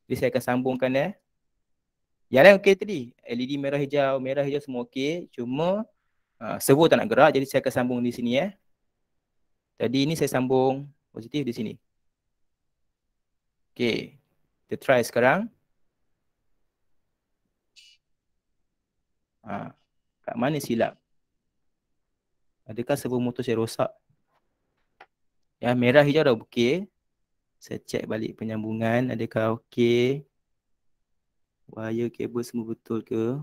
Jadi saya akan sambungkan Yang lain okey tadi. LED merah hijau semua okey. Cuma servo tak nak gerak, jadi saya akan sambung di sini Tadi ni saya sambung positif di sini. Okey. Kita try sekarang. Kat mana silap? Adakah servo motor saya rosak? Ya, merah hijau dah okey. Saya check balik penyambungan adakah okey. Wire kabel semua betul ke?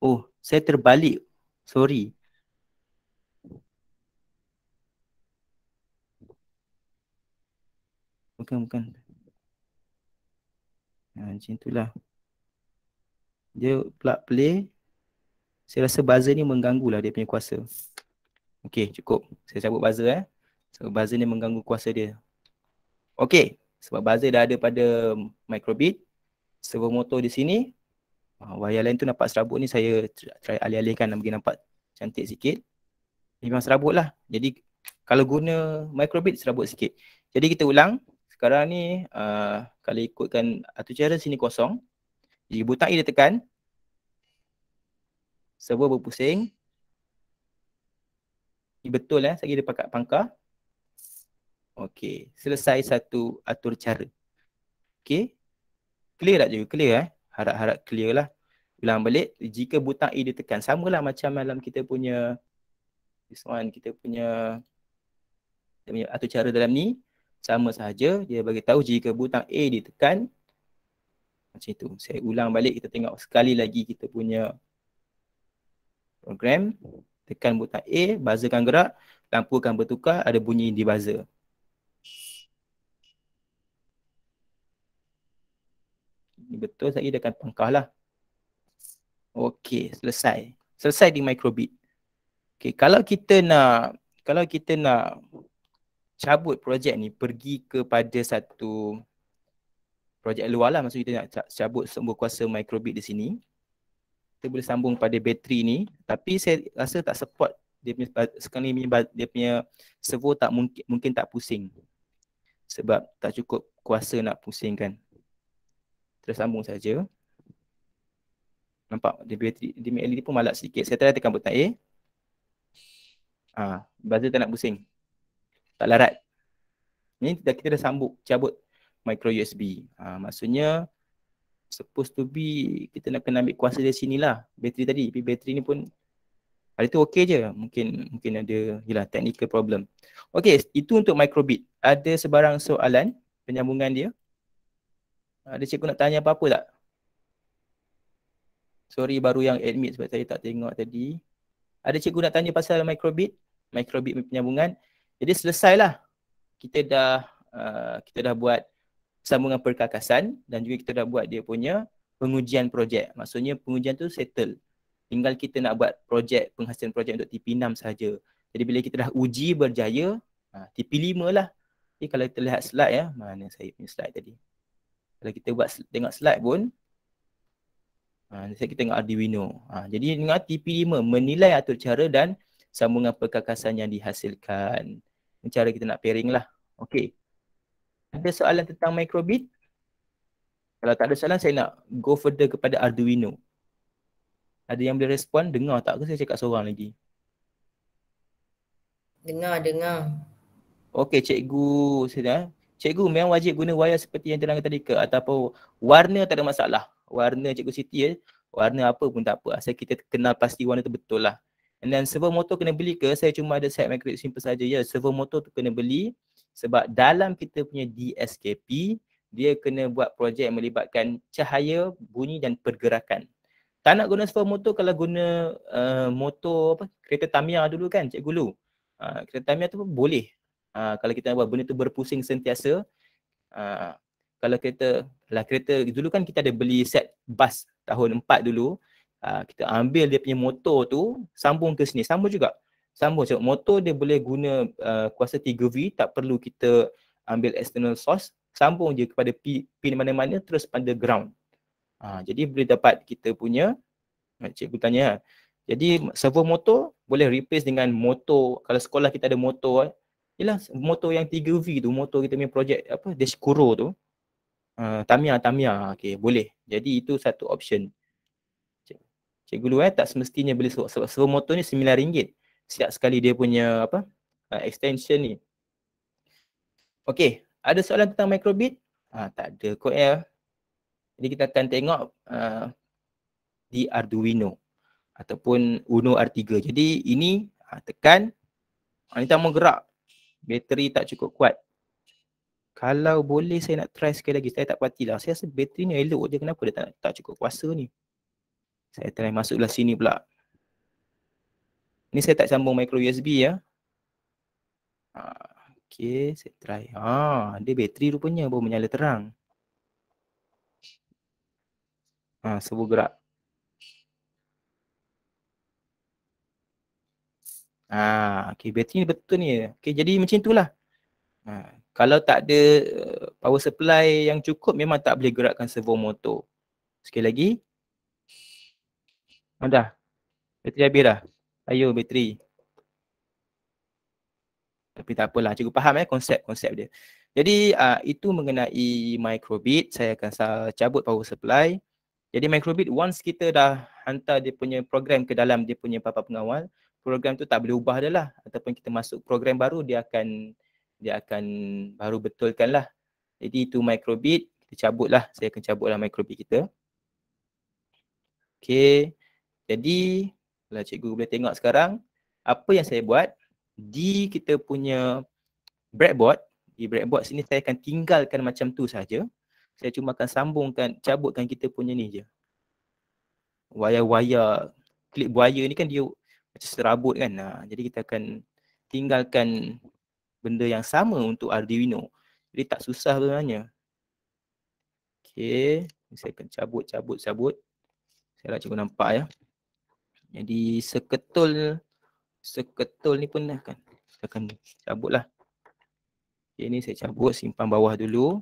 Oh, saya terbalik. Sorry. Bukan. Macam itulah. Dia plug play. Saya rasa buzzer ni mengganggu lah dia punya kuasa. Okey, cukup. Saya cabut buzzer Sebab buzzer ni mengganggu kuasa dia. Okey, sebab buzzer dah ada pada microbit. Servo motor di sini. Wayar lain tu nampak serabut ni saya try alih-alihkan bagi nampak cantik sikit. Memang serabut lah. Jadi kalau guna microbit serabut sikit. Jadi kita ulang. Sekarang ni kalau ikutkan atur cara sini kosong. Jadi butang E ditekan. Servo berpusing. Ini betul saya dia pakai pangkar. Okey, selesai satu atur cara. Okey. Clear tak je? Clear Harap-harap clear lah. Ulang balik, jika butang E ditekan, samalah macam dalam kita punya kita punya atur cara dalam ni, sama sahaja. Dia bagi tahu jika butang A ditekan, macam itu. Saya ulang balik, kita tengok sekali lagi kita punya program. Tekan butang A, buzzer akan gerak, lampu akan bertukar, ada bunyi di buzzer. Ini betul, saya dia akan pangkah lah. Okey, selesai. Selesai di microbit. Okey, kalau kita nak cabut projek ni pergi kepada satu projek luar lah, maksud kita nak cabut sumber kuasa microbit di sini, kita boleh sambung pada bateri ni, tapi saya rasa tak support dia punya sekarang ni dia punya servo tak mungkin tak pusing sebab tak cukup kuasa nak pusingkan. Terus sambung saja. Nampak dia bateri dia LED pun malap sikit. Saya try tekan butang A. Buzzer tak nak pusing. Tak larat. Ni kita dah sambung cabut micro USB. Maksudnya supposed to be kita nak kena ambil kuasa dari sinilah bateri tadi. Tapi bateri ni pun hari tu okey je. Mungkin ada technical problem. Okey, itu untuk microbit. Ada sebarang soalan penyambungan dia? Ada cikgu nak tanya apa-apa tak? Sorry baru yang admit sebab saya tak tengok tadi. Ada cikgu nak tanya pasal microbit penyambungan. Jadi selesailah. Kita dah buat sambungan perkakasan dan juga kita dah buat dia punya pengujian projek. Maksudnya pengujian tu settle. Tinggal kita nak buat penghasilan projek untuk TP6 sahaja. Jadi bila kita dah uji berjaya, TP5 lah. Jadi kalau kita lihat slide mana saya punya slide tadi. Kalau kita tengok slide pun, kita tengok Arduino. Jadi dengan TP5 menilai atur cara dan sambungan perkakasan yang dihasilkan. Ini cara kita nak pairing lah. Okey. Ada soalan tentang microbit? Kalau tak ada soalan, saya nak go further kepada Arduino. Ada yang boleh respon? Dengar tak ke saya cakap seorang lagi? Dengar. Okey, cikgu. Cikgu memang wajib guna wayar seperti yang terangkan tadi ke? Ataupun warna tak ada masalah? Warna cikgu Siti warna apa pun tak apa. Asal kita kenal pasti warna tu betul lah. Dan servo motor kena beli ke? Saya cuma ada set microbit simple saja. Ya, servo motor tu kena beli sebab dalam kita punya DSKP, dia kena buat projek yang melibatkan cahaya, bunyi dan pergerakan. Tak nak guna servo motor kalau guna motor kereta Tamiya dulu kan, cikgu Lu. Kereta Tamiya tu pun boleh. Kalau kita nak buat benda tu berpusing sentiasa. Kalau kereta dulu kan kita ada beli set bus tahun 4 dulu. Kita ambil dia punya motor tu, sambung ke sini. Sambung juga. Sebab motor dia boleh guna kuasa 3V, tak perlu kita ambil external source. Sambung je kepada pin mana-mana terus pada ground. Jadi boleh dapat kita punya, cikgu tanya, jadi servo motor boleh replace dengan motor, kalau sekolah kita ada motor, ialah motor yang 3V tu, motor kita punya projek Deskuro tu, Tamiya, okay, boleh. Jadi itu satu option. Cikgu Lu tak semestinya beli sebab servo motor ni RM9 setiap sekali dia punya extension ni. Okay, ada soalan tentang microbit? Tak ada kot ya. Jadi kita akan tengok di Arduino ataupun Uno R3. Jadi ini tekan, ini tak mau gerak, bateri tak cukup kuat. Kalau boleh saya nak try sekali lagi, saya tak pastilah. Saya rasa bateri ni elok je, kenapa dia tak cukup kuasa ni. Saya try masuk belah sini pula. Ni saya tak sambung micro USB ya. Okay, saya try. Dia bateri rupanya baru menyala terang. Servo gerak. Okay, bateri ni betul ni. Okay, jadi macam itulah. Kalau tak ada power supply yang cukup, memang tak boleh gerakkan servo motor. Sekali lagi. Dah. Bateri habis dah. Ayo bateri. Tapi tak apalah, cikgu faham konsep dia. Jadi itu mengenai microbit. Saya akan cabut power supply. Jadi microbit, once kita dah hantar dia punya program ke dalam dia punya papan pengawal, program tu tak boleh ubah dah lah. Ataupun kita masuk program baru, dia akan baru betulkan lah. Jadi itu microbit, kita cabut lah. Saya akan cabut lah microbit kita. Okay. Jadi kalau cikgu boleh tengok sekarang, apa yang saya buat di kita punya breadboard. Di breadboard sini saya akan tinggalkan macam tu saja. Saya cuma akan cabutkan kita punya ni je. Wayar-wayar klip buaya ni kan dia macam serabut kan. Jadi kita akan tinggalkan benda yang sama untuk Arduino. Jadi tak susah sebenarnya. Okay, saya akan cabut. Saya nak cikgu nampak ya. Jadi seketul ni pun akan cabut lah. Okay, ni saya cabut, simpan bawah dulu.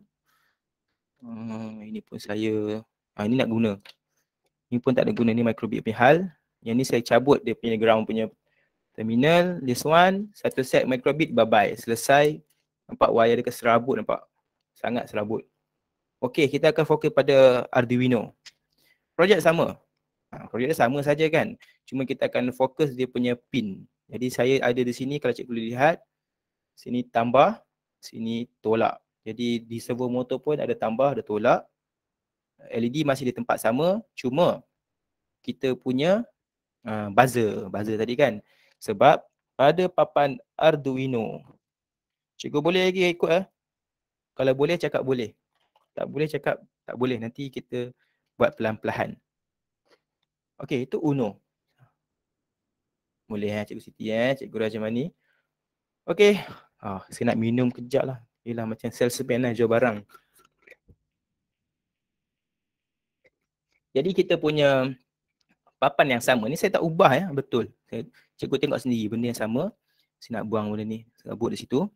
Ini pun saya, ini nak guna. Ini pun tak ada guna, ni microbit punya hal. Yang ni saya cabut dia punya ground punya terminal. This one, satu set microbit, bye-bye. Selesai. Nampak wire dia serabut, nampak? Sangat serabut. Okay, kita akan fokus pada Arduino. Projek sama. Projek dia sama saja kan. Cuma kita akan fokus dia punya pin. Jadi saya ada di sini, kalau cikgu boleh lihat. Sini tambah, sini tolak. Jadi di servo motor pun ada tambah, ada tolak. LED masih di tempat sama, cuma kita punya buzzer tadi kan. Sebab pada papan Arduino, cikgu boleh lagi ikut Kalau boleh cakap boleh. Tak boleh cakap tak boleh. Nanti kita buat pelan-pelan. Okey, itu Uno. Boleh Cikgu Siti Cikgu Rajamani. Okey. Saya nak minum kejap lah. Yelah macam salesman lah jual barang. Jadi kita punya papan yang sama ni saya tak ubah betul. Cikgu tengok sendiri benda yang sama. Saya nak buang benda ni, serabut di situ.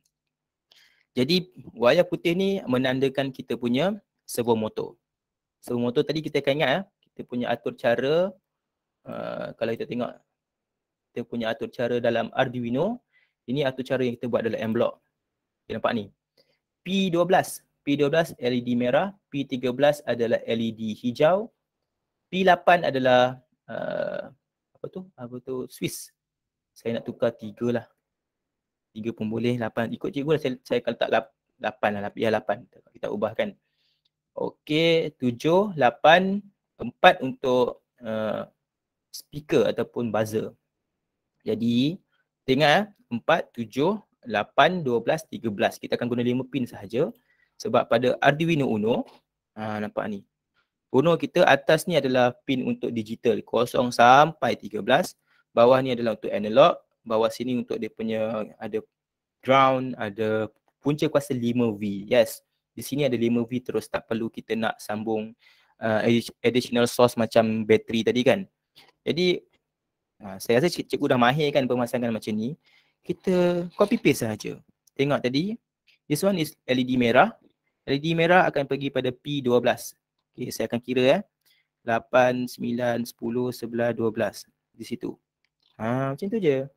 Jadi wayar putih ni menandakan kita punya servo motor. Servo motor tadi kita akan ingat kita punya atur cara, kalau kita tengok kita punya atur cara dalam Arduino, ini atur cara yang kita buat dalam M-Block. Okay, nampak ni. P12 LED merah, P13 adalah LED hijau, P8 adalah apa tu Swiss. Saya nak tukar 3 lah. 3 pun boleh, 8 ikut cikgu lah. Saya akan letak 8 lah, ya 8 kita ubahkan. Okey, 7, 8, 4 untuk speaker ataupun buzzer. Jadi tengok 4, 7, 8, 12, 13. Kita akan guna 5 pin sahaja. Sebab pada Arduino Uno, nampak ni. Uno kita atas ni adalah pin untuk digital 0 sampai 13. Bawah ni adalah untuk analog. Bawah sini untuk dia punya ada ground, ada punca kuasa 5V. Yes, di sini ada 5V terus, tak perlu kita nak sambung additional source macam bateri tadi kan. Jadi saya rasa cikgu dah mahir kan pemasangan macam ni. Kita copy paste sahaja. Tengok tadi, this one is LED merah. LED merah akan pergi pada P12. Okay, saya akan kira 8, 9, 10, 11, 12 di situ. Macam tu je.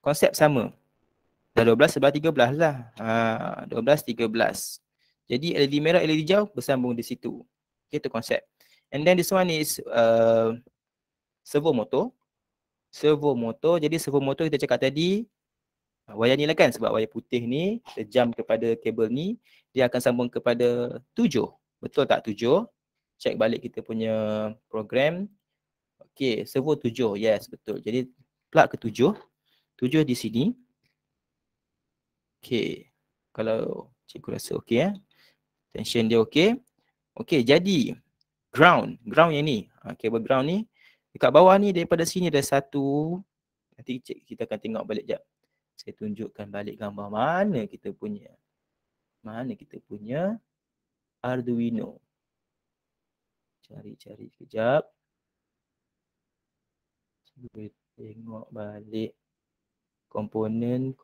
Konsep sama. Dah 12, 11, 13 lah. 12, 13. Jadi LED merah, LED hijau bersambung di situ. Okay, itu konsep. And then this one is servo motor. Servo motor. Jadi servo motor kita cakap tadi, wayar ni lah kan, sebab wayar putih ni terjam kepada kabel ni, dia akan sambung kepada 7. Betul tak 7? Check balik kita punya program. Okey, servo 7. Yes, betul. Jadi plug ke 7. 7 di sini. Okey. Kalau cikgu rasa okey tension dia okey. Okey, jadi ground yang ni, kabel ground ni dekat bawah ni, daripada sini ada satu. Nanti kita akan tengok balik jap. Saya tunjukkan balik gambar mana kita punya Arduino. Cari sekejap. Cuba tengok balik komponen.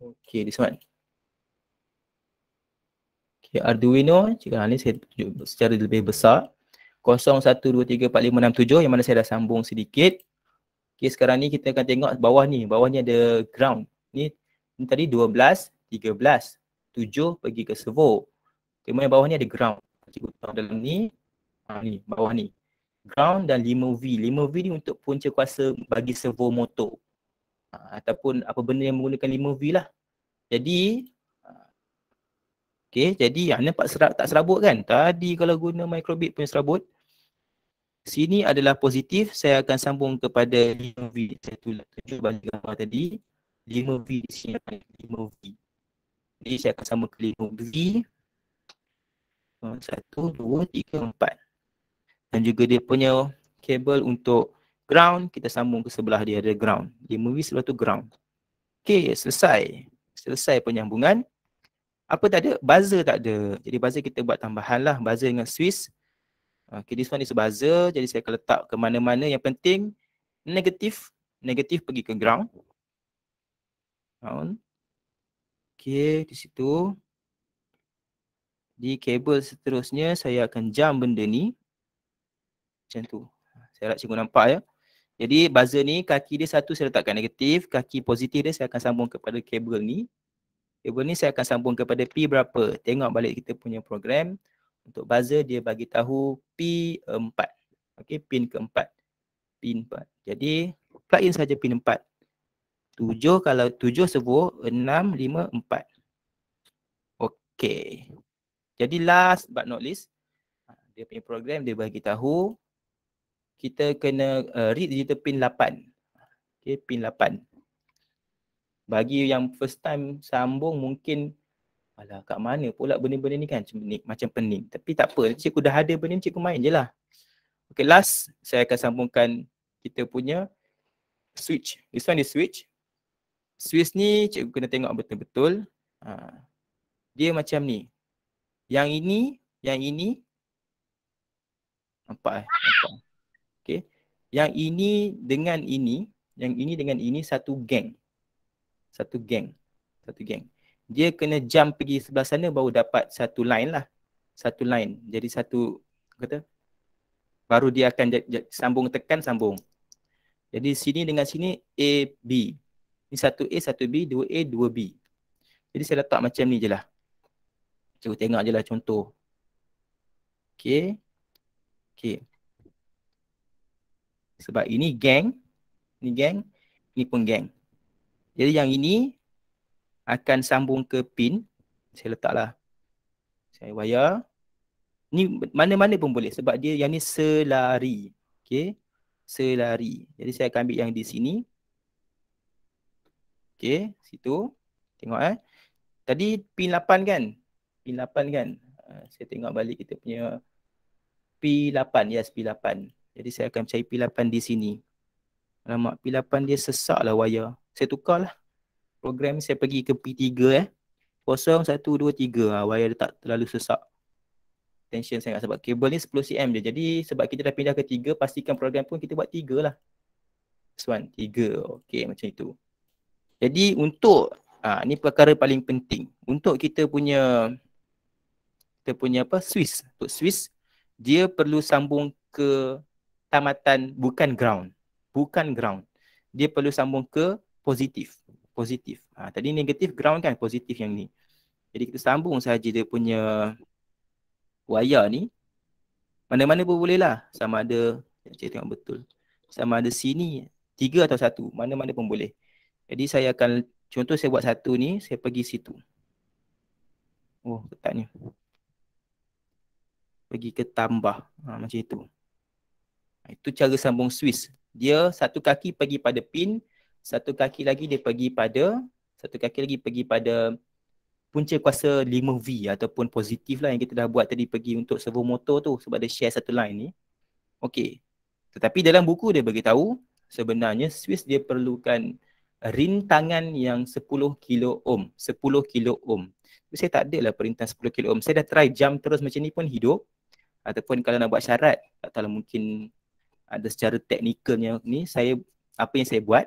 Okey, this one. Okay, Arduino, ni saya tunjuk secara lebih besar. 01234567 yang mana saya dah sambung sedikit. Okey, sekarang ni kita akan tengok bawah ni. Bawah ni ada ground. Ni tadi 12, 13, 7 pergi ke servo. Cuma yang bawah ni ada ground. Cikgu tahu dalam ni, ni bawah ni. Ground dan 5V. 5V ni untuk punca kuasa bagi servo motor. Ataupun apa benda yang menggunakan 5V lah. Jadi, okey, jadi nampak tak serabut kan? Tadi kalau guna microbit punya serabut. Sini adalah positif, saya akan sambung kepada 5V. Saya tunjuk balik gambar tadi. 5V di sini akan 5V. Jadi saya akan sambung ke 5V. 1, 2, 3, 4. Dan juga dia punya kabel untuk ground, kita sambung ke sebelah dia ada ground. 5V sebelah tu ground. Okey, selesai penyambungan. Apa tak ada? Buzzer tak ada. Jadi buzzer kita buat tambahan lah. Buzzer dengan switch. Okay, this one is buzzer. Jadi saya akan letak ke mana-mana. Yang penting negatif pergi ke ground. Okay, di situ. Di kabel seterusnya saya akan jam benda ni. Macam tu. Saya harap cikgu nampak ya. Jadi buzzer ni kaki dia satu saya letakkan negatif. Kaki positif dia saya akan sambung kepada kabel ni. Kabel ni saya akan sambung kepada P berapa. Tengok balik kita punya program. Untuk buzzer dia bagi tahu P4. Okey, pin keempat. Pin 4. Jadi plug in saja pin 4. 7 kalau 7 servo, 6, 5, 4. Okey. Jadi last but not least, dia punya program dia bagi tahu kita kena read digital pin 8. Okey, pin 8. Bagi yang first time sambung mungkin alah, kat mana pula benda-benda ni kan macam pening. Tapi tak apa, cikgu dah ada benda ni, cikgu main je lah. Okay, last saya akan sambungkan kita punya switch. This one is switch. Switch ni cikgu kena tengok betul-betul. Dia macam ni. Yang ini. Nampak nampak. Okay. Yang ini dengan ini satu geng. Dia kena jump pergi sebelah sana baru dapat satu line lah. Satu line. Jadi satu, kata, baru dia akan sambung, tekan, sambung. Jadi sini dengan sini A, B. Ini satu A, satu B, dua A, dua B. Jadi saya letak macam ni je lah. Cikgu tengok je lah contoh. Okay. Sebab ini geng, ini pun geng. Jadi yang ini akan sambung ke pin. Saya letaklah. Saya wire. Ni mana-mana pun boleh sebab dia yang ni selari. Okey. Selari. Jadi saya akan ambil yang di sini. Okey, situ. Tengok Tadi pin 8 kan? Pin 8 kan? Saya tengok balik kita punya P8. Yes, P8. Jadi saya akan cari P8 di sini. Alamak, P8 dia sesak lah wire. Saya tukarlah. Program saya pergi ke P3 0, 1, 2, 3. Wire dia tak terlalu sesak. Tension sangat sebab kabel ni 10 cm je. Jadi sebab kita dah pindah ke 3, pastikan program pun kita buat 3 lah. This one, 3. Okey, macam itu. Jadi untuk, ni perkara paling penting. Untuk kita punya switch. Untuk switch, dia perlu sambung ke tamatan, bukan ground. Dia perlu sambung ke positif. Tadi negatif, ground kan, positif yang ni. Jadi kita sambung saja dia punya wire ni. Mana-mana pun boleh lah. Sama ada, saya tengok betul. Sama ada sini, 3 atau 1. Mana-mana pun boleh. Jadi saya akan, contoh saya buat satu ni, saya pergi situ. Oh, letaknya. pergi ke tambah. Macam itu. Itu cara sambung Swiss. Dia satu kaki pergi pada pin, satu kaki lagi pergi pada punca kuasa 5V ataupun positif lah yang kita dah buat tadi pergi untuk servo motor tu sebab dia share satu line ni. Okey. Tetapi dalam buku dia beritahu sebenarnya Swiss dia perlukan rintangan yang 10 kilo ohm. 10 kilo ohm. Saya tak adalah perintah 10 kilo ohm. Saya dah try jam terus macam ni pun hidup. Ataupun kalau nak buat syarat, tak tahu mungkin ada secara teknikalnya ni, apa yang saya buat,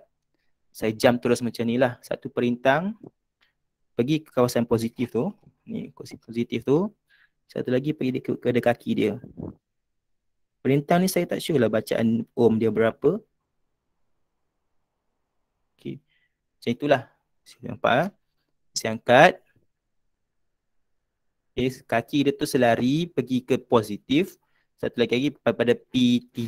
saya jam terus macam ni lah. Satu perintang, pergi ke kawasan positif tu, ni kawasan positif tu, satu lagi pergi ke kaki dia. Perintang ni saya tak sure lah bacaan ohm dia berapa. Okay. Macam itulah. Nampak? Saya angkat. Okay. Kaki dia tu selari pergi ke positif. Satu lagi pada P3.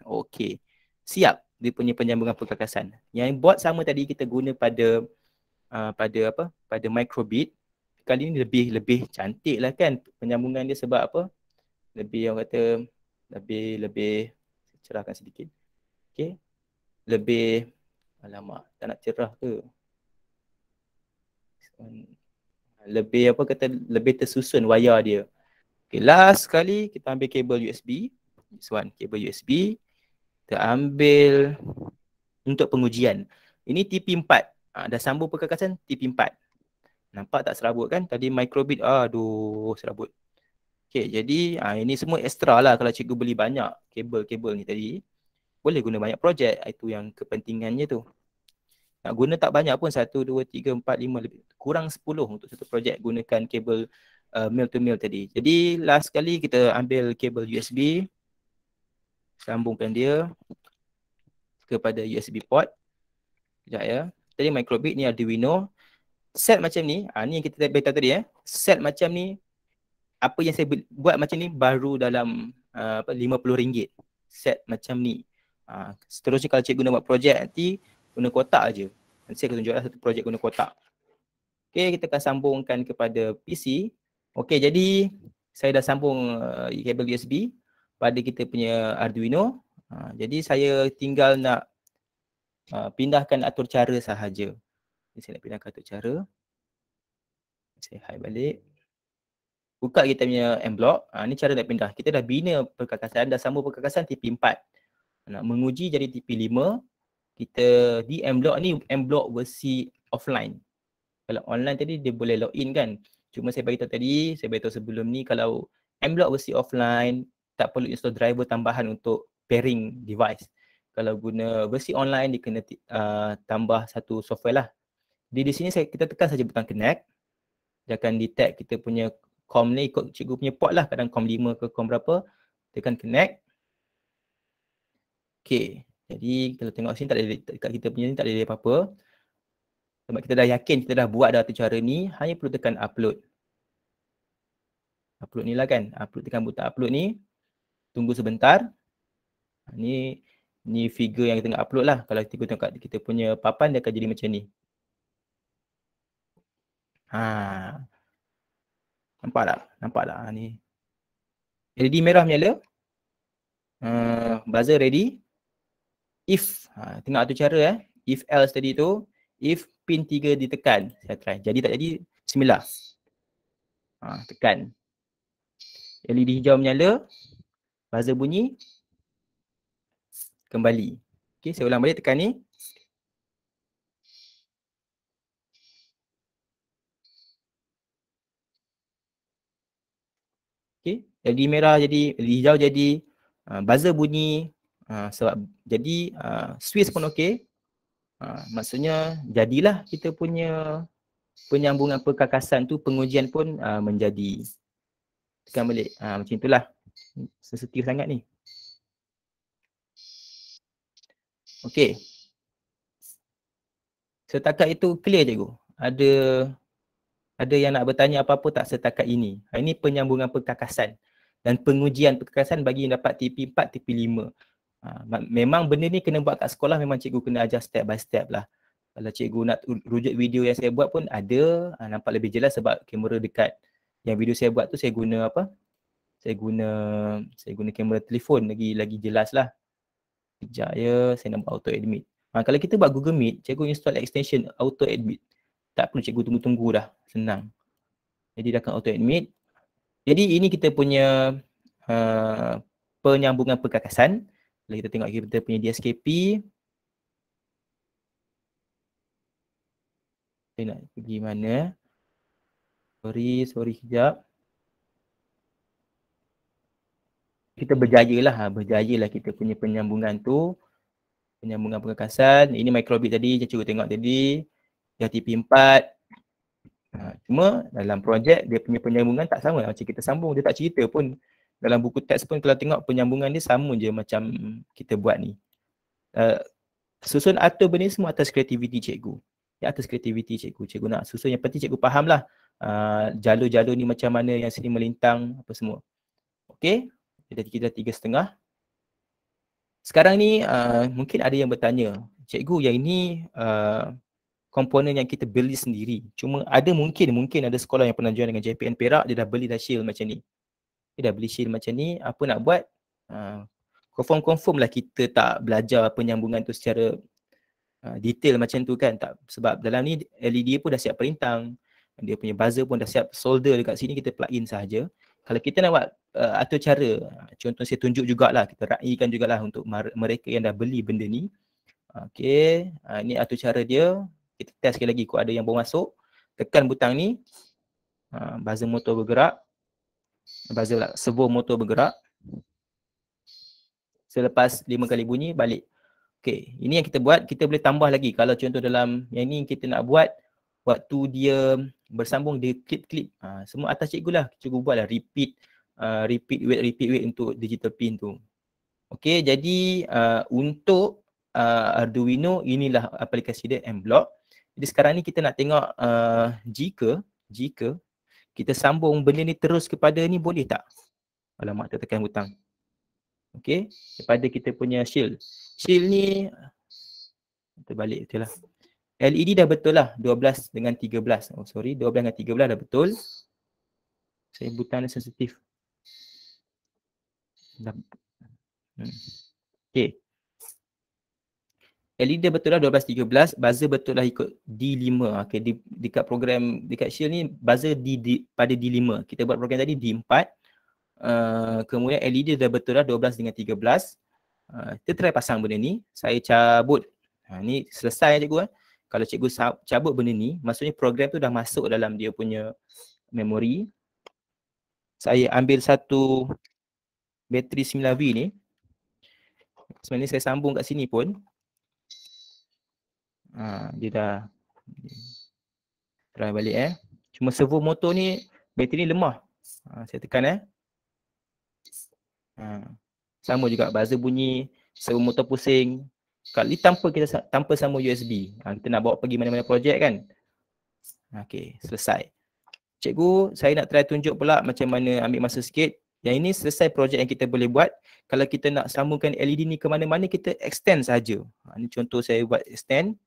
Okey. Siap dia punya penyambungan perkakasan. Yang buat sama tadi kita guna pada microbit. Kali ni lebih cantik lah kan penyambungan dia sebab apa? Lebih orang kata lebih cerahkan sedikit. Okey. Lebih alamak, tak nak cerah ke? Lebih tersusun wayar dia. Okay, last sekali kita ambil kabel USB. This one, kabel USB. Kita ambil untuk pengujian. Ini TP4. Dah sambung perkakasan TP4. Nampak tak serabut kan? Tadi microbit, aduh serabut. Okay, jadi ini semua extra lah kalau cikgu beli banyak kabel-kabel ni tadi. Boleh guna banyak projek. Itu yang kepentingannya tu. Nak guna tak banyak pun 1, 2, 3, 4, 5 lebih. Kurang 10 untuk satu projek gunakan kabel mil to mil tadi. Jadi last sekali kita ambil kabel USB. Sambungkan dia kepada USB port. Sekejap ya. Tadi microbit ni Arduino. Set macam ni. Ni yang kita beritahu tadi Set macam ni. Apa yang saya buat macam ni baru dalam RM50. Set macam ni. Seterusnya kalau cikgu nak buat projek nanti guna kotak aje. Nanti saya akan tunjukkan satu projek guna kotak. Okey, kita akan sambungkan kepada PC. Okey, jadi saya dah sambung kabel USB pada kita punya Arduino. Jadi saya tinggal nak pindahkan atur cara sahaja. Saya nak pindahkan atur cara. Saya hide balik. Buka kita punya M-block. Ni cara nak pindah. Kita dah bina perkakasan, dah sambung perkakasan TP4. Nak menguji jadi TP5. Kita di M-block ni M-block versi offline. Kalau online tadi dia boleh login kan. Cuma saya beritahu tadi, saya beritahu sebelum ni kalau M-block versi offline tak perlu install driver tambahan untuk pairing device. Kalau guna versi online dia kena tambah satu software lah. Di sini kita tekan saja butang connect. Dia akan detect kita punya COM ni ikut cikgu punya port lah. Kadang COM 5 ke COM berapa. Tekan connect. Okay. Jadi kalau tengok sini tak ada dekat kita punya ni tak ada apa-apa. Sebab kita dah yakin kita dah buat dah tu cara ni. Hanya perlu tekan upload. Upload ni lah kan. Tekan butang upload ni. Tunggu sebentar. Ni figure yang kita tengah upload lah. Kalau kita tengok kita punya papan dia akan jadi macam ni. Nampak tak? Nampak tak? Ni. LED merah menyala. Buzzer ready. If, tengok tu cara if else tadi tu. If pin 3 ditekan. Saya try. Jadi tak jadi, bismillah. Tekan. LED hijau menyala. Buzzer bunyi. Kembali. Okay, saya ulang balik tekan ni. Okay, LED merah jadi, LED hijau jadi, buzzer bunyi, sebab jadi switch pun okey. Maksudnya jadilah kita punya penyambungan perkakasan tu, pengujian pun menjadi. Tekan balik. Macam itulah. Sensitif sangat ni. Okey. Setakat itu clear cikgu? Ada yang nak bertanya apa-apa tak setakat ini? Ini penyambungan perkakasan dan pengujian perkakasan bagi yang dapat TP4, TP5. Memang benda ni kena buat kat sekolah, memang cikgu kena ajar step by step lah. Kalau cikgu nak rujuk video yang saya buat pun ada, nampak lebih jelas sebab kamera dekat. Yang video saya buat tu saya guna Saya guna kamera telefon lagi jelas lah. Sekejap ya, saya nak buat auto admit. Kalau kita buat Google Meet, cikgu install extension auto admit. Tak perlu cikgu tunggu-tunggu dah, senang. Jadi dah akan auto admit. Jadi ini kita punya penyambungan perkakasan. Kalau kita tengok kita punya DSKP. Saya nak pergi mana? Sorry sekejap. Kita berjaya lah kita punya penyambungan tu. Penyambungan perkakasan. Ini microbit tadi, cikgu tengok tadi. HTTP 4. Cuma dalam projek dia punya penyambungan tak sama macam kita sambung. Dia tak cerita pun. Dalam buku teks pun kalau tengok penyambungan dia sama je macam kita buat ni. Susun atur benda semua atas kreativiti cikgu. Atas kreativiti cikgu. Cikgu nak susun, yang penting cikgu faham lah jalur-jalur ni macam mana yang sini melintang apa semua. Okey, jadi kita 3.5. Sekarang ni mungkin ada yang bertanya, cikgu yang ini komponen yang kita beli sendiri. Cuma ada mungkin ada sekolah yang pernah join dengan JPN Perak, dia dah beli dah shield macam ni. Dia dah beli shield macam ni, apa nak buat? Confirm lah kita tak belajar penyambungan tu secara detail macam tu kan. Tak, sebab dalam ni LED pun dah siap perintang. Dia punya buzzer pun dah siap solder dekat sini, kita plug in sahaja. Kalau kita nak buat atur cara, contoh saya tunjuk jugalah, kita raikan jugalah untuk mereka yang dah beli benda ni. Okey, ni atur cara dia. Kita test sekali lagi, kod ada yang baru masuk. Tekan butang ni, buzzer motor bergerak. Servo motor bergerak. Selepas 5 kali bunyi, balik. Okey, ini yang kita buat. Kita boleh tambah lagi. Kalau contoh dalam yang ni kita nak buat, waktu dia bersambung, dia klip-klip. Semua atas cikgu lah. Cikgu buat lah repeat wait untuk digital pin tu. Okey, jadi untuk Arduino, inilah aplikasi dia, M-Block. Jadi sekarang ni kita nak tengok jika kita sambung benda ni terus kepada ni, boleh tak? Alamak, tekan butang. Okey, kepada kita punya shield. Shield ni, terbalik betul lah. LED dah betul lah, 12 dengan 13. 12 dengan 13 dah betul. Saya butang ni sensitif. Okey. LED dah betul lah 12, 13. Buzzer betul lah ikut D5. Okey, dekat program, dekat shield ni, buzzer pada D5. Kita buat program tadi D4. Kemudian LED dah betul lah 12 dengan 13. Kita try pasang benda ni. Saya cabut. Ni selesai cikgu. Kalau cikgu cabut benda ni, maksudnya program tu dah masuk dalam dia punya memori. Saya ambil satu bateri 9V ni. Sebenarnya saya sambung kat sini pun. Dia dah try balik Cuma servo motor ni, bateri ni lemah. Saya tekan sama juga, buzzer bunyi, servo motor pusing. Kalau ni tanpa sambung USB. Kita nak bawa pergi mana-mana projek kan. Okey, selesai. Cikgu, saya nak try tunjuk pula macam mana, ambil masa sikit. Yang ini selesai projek yang kita boleh buat. Kalau kita nak sambungkan LED ni ke mana-mana, kita extend saja. Ini contoh saya buat extend.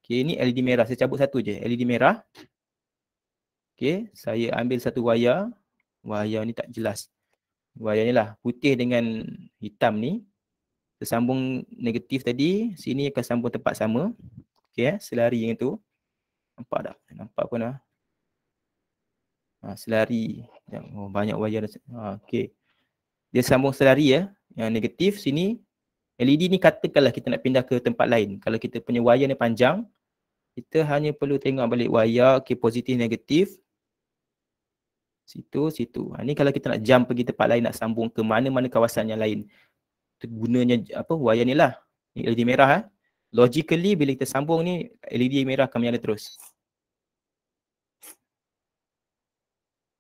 Okey, ni LED merah. Saya cabut satu je, LED merah. Okey, saya ambil satu wayar. Wayar ni tak jelas. Wayar ni lah, putih dengan hitam ni. Tersambung negatif tadi, sini akan sambung tempat sama. Okey, selari yang tu. Nampak tak? Nampak pun lah. Selari. Banyak wayar. Okey. Dia sambung selari yang negatif sini. LED ni katakanlah kita nak pindah ke tempat lain. Kalau kita punya wayar ni panjang, kita hanya perlu tengok balik wayar, okey, positif, negatif. Situ. Ni kalau kita nak jump pergi tempat lain, nak sambung ke mana-mana kawasan yang lain. Gunanya wayar ni lah. Ni LED merah. Logically bila kita sambung ni, LED merah akan menyala terus.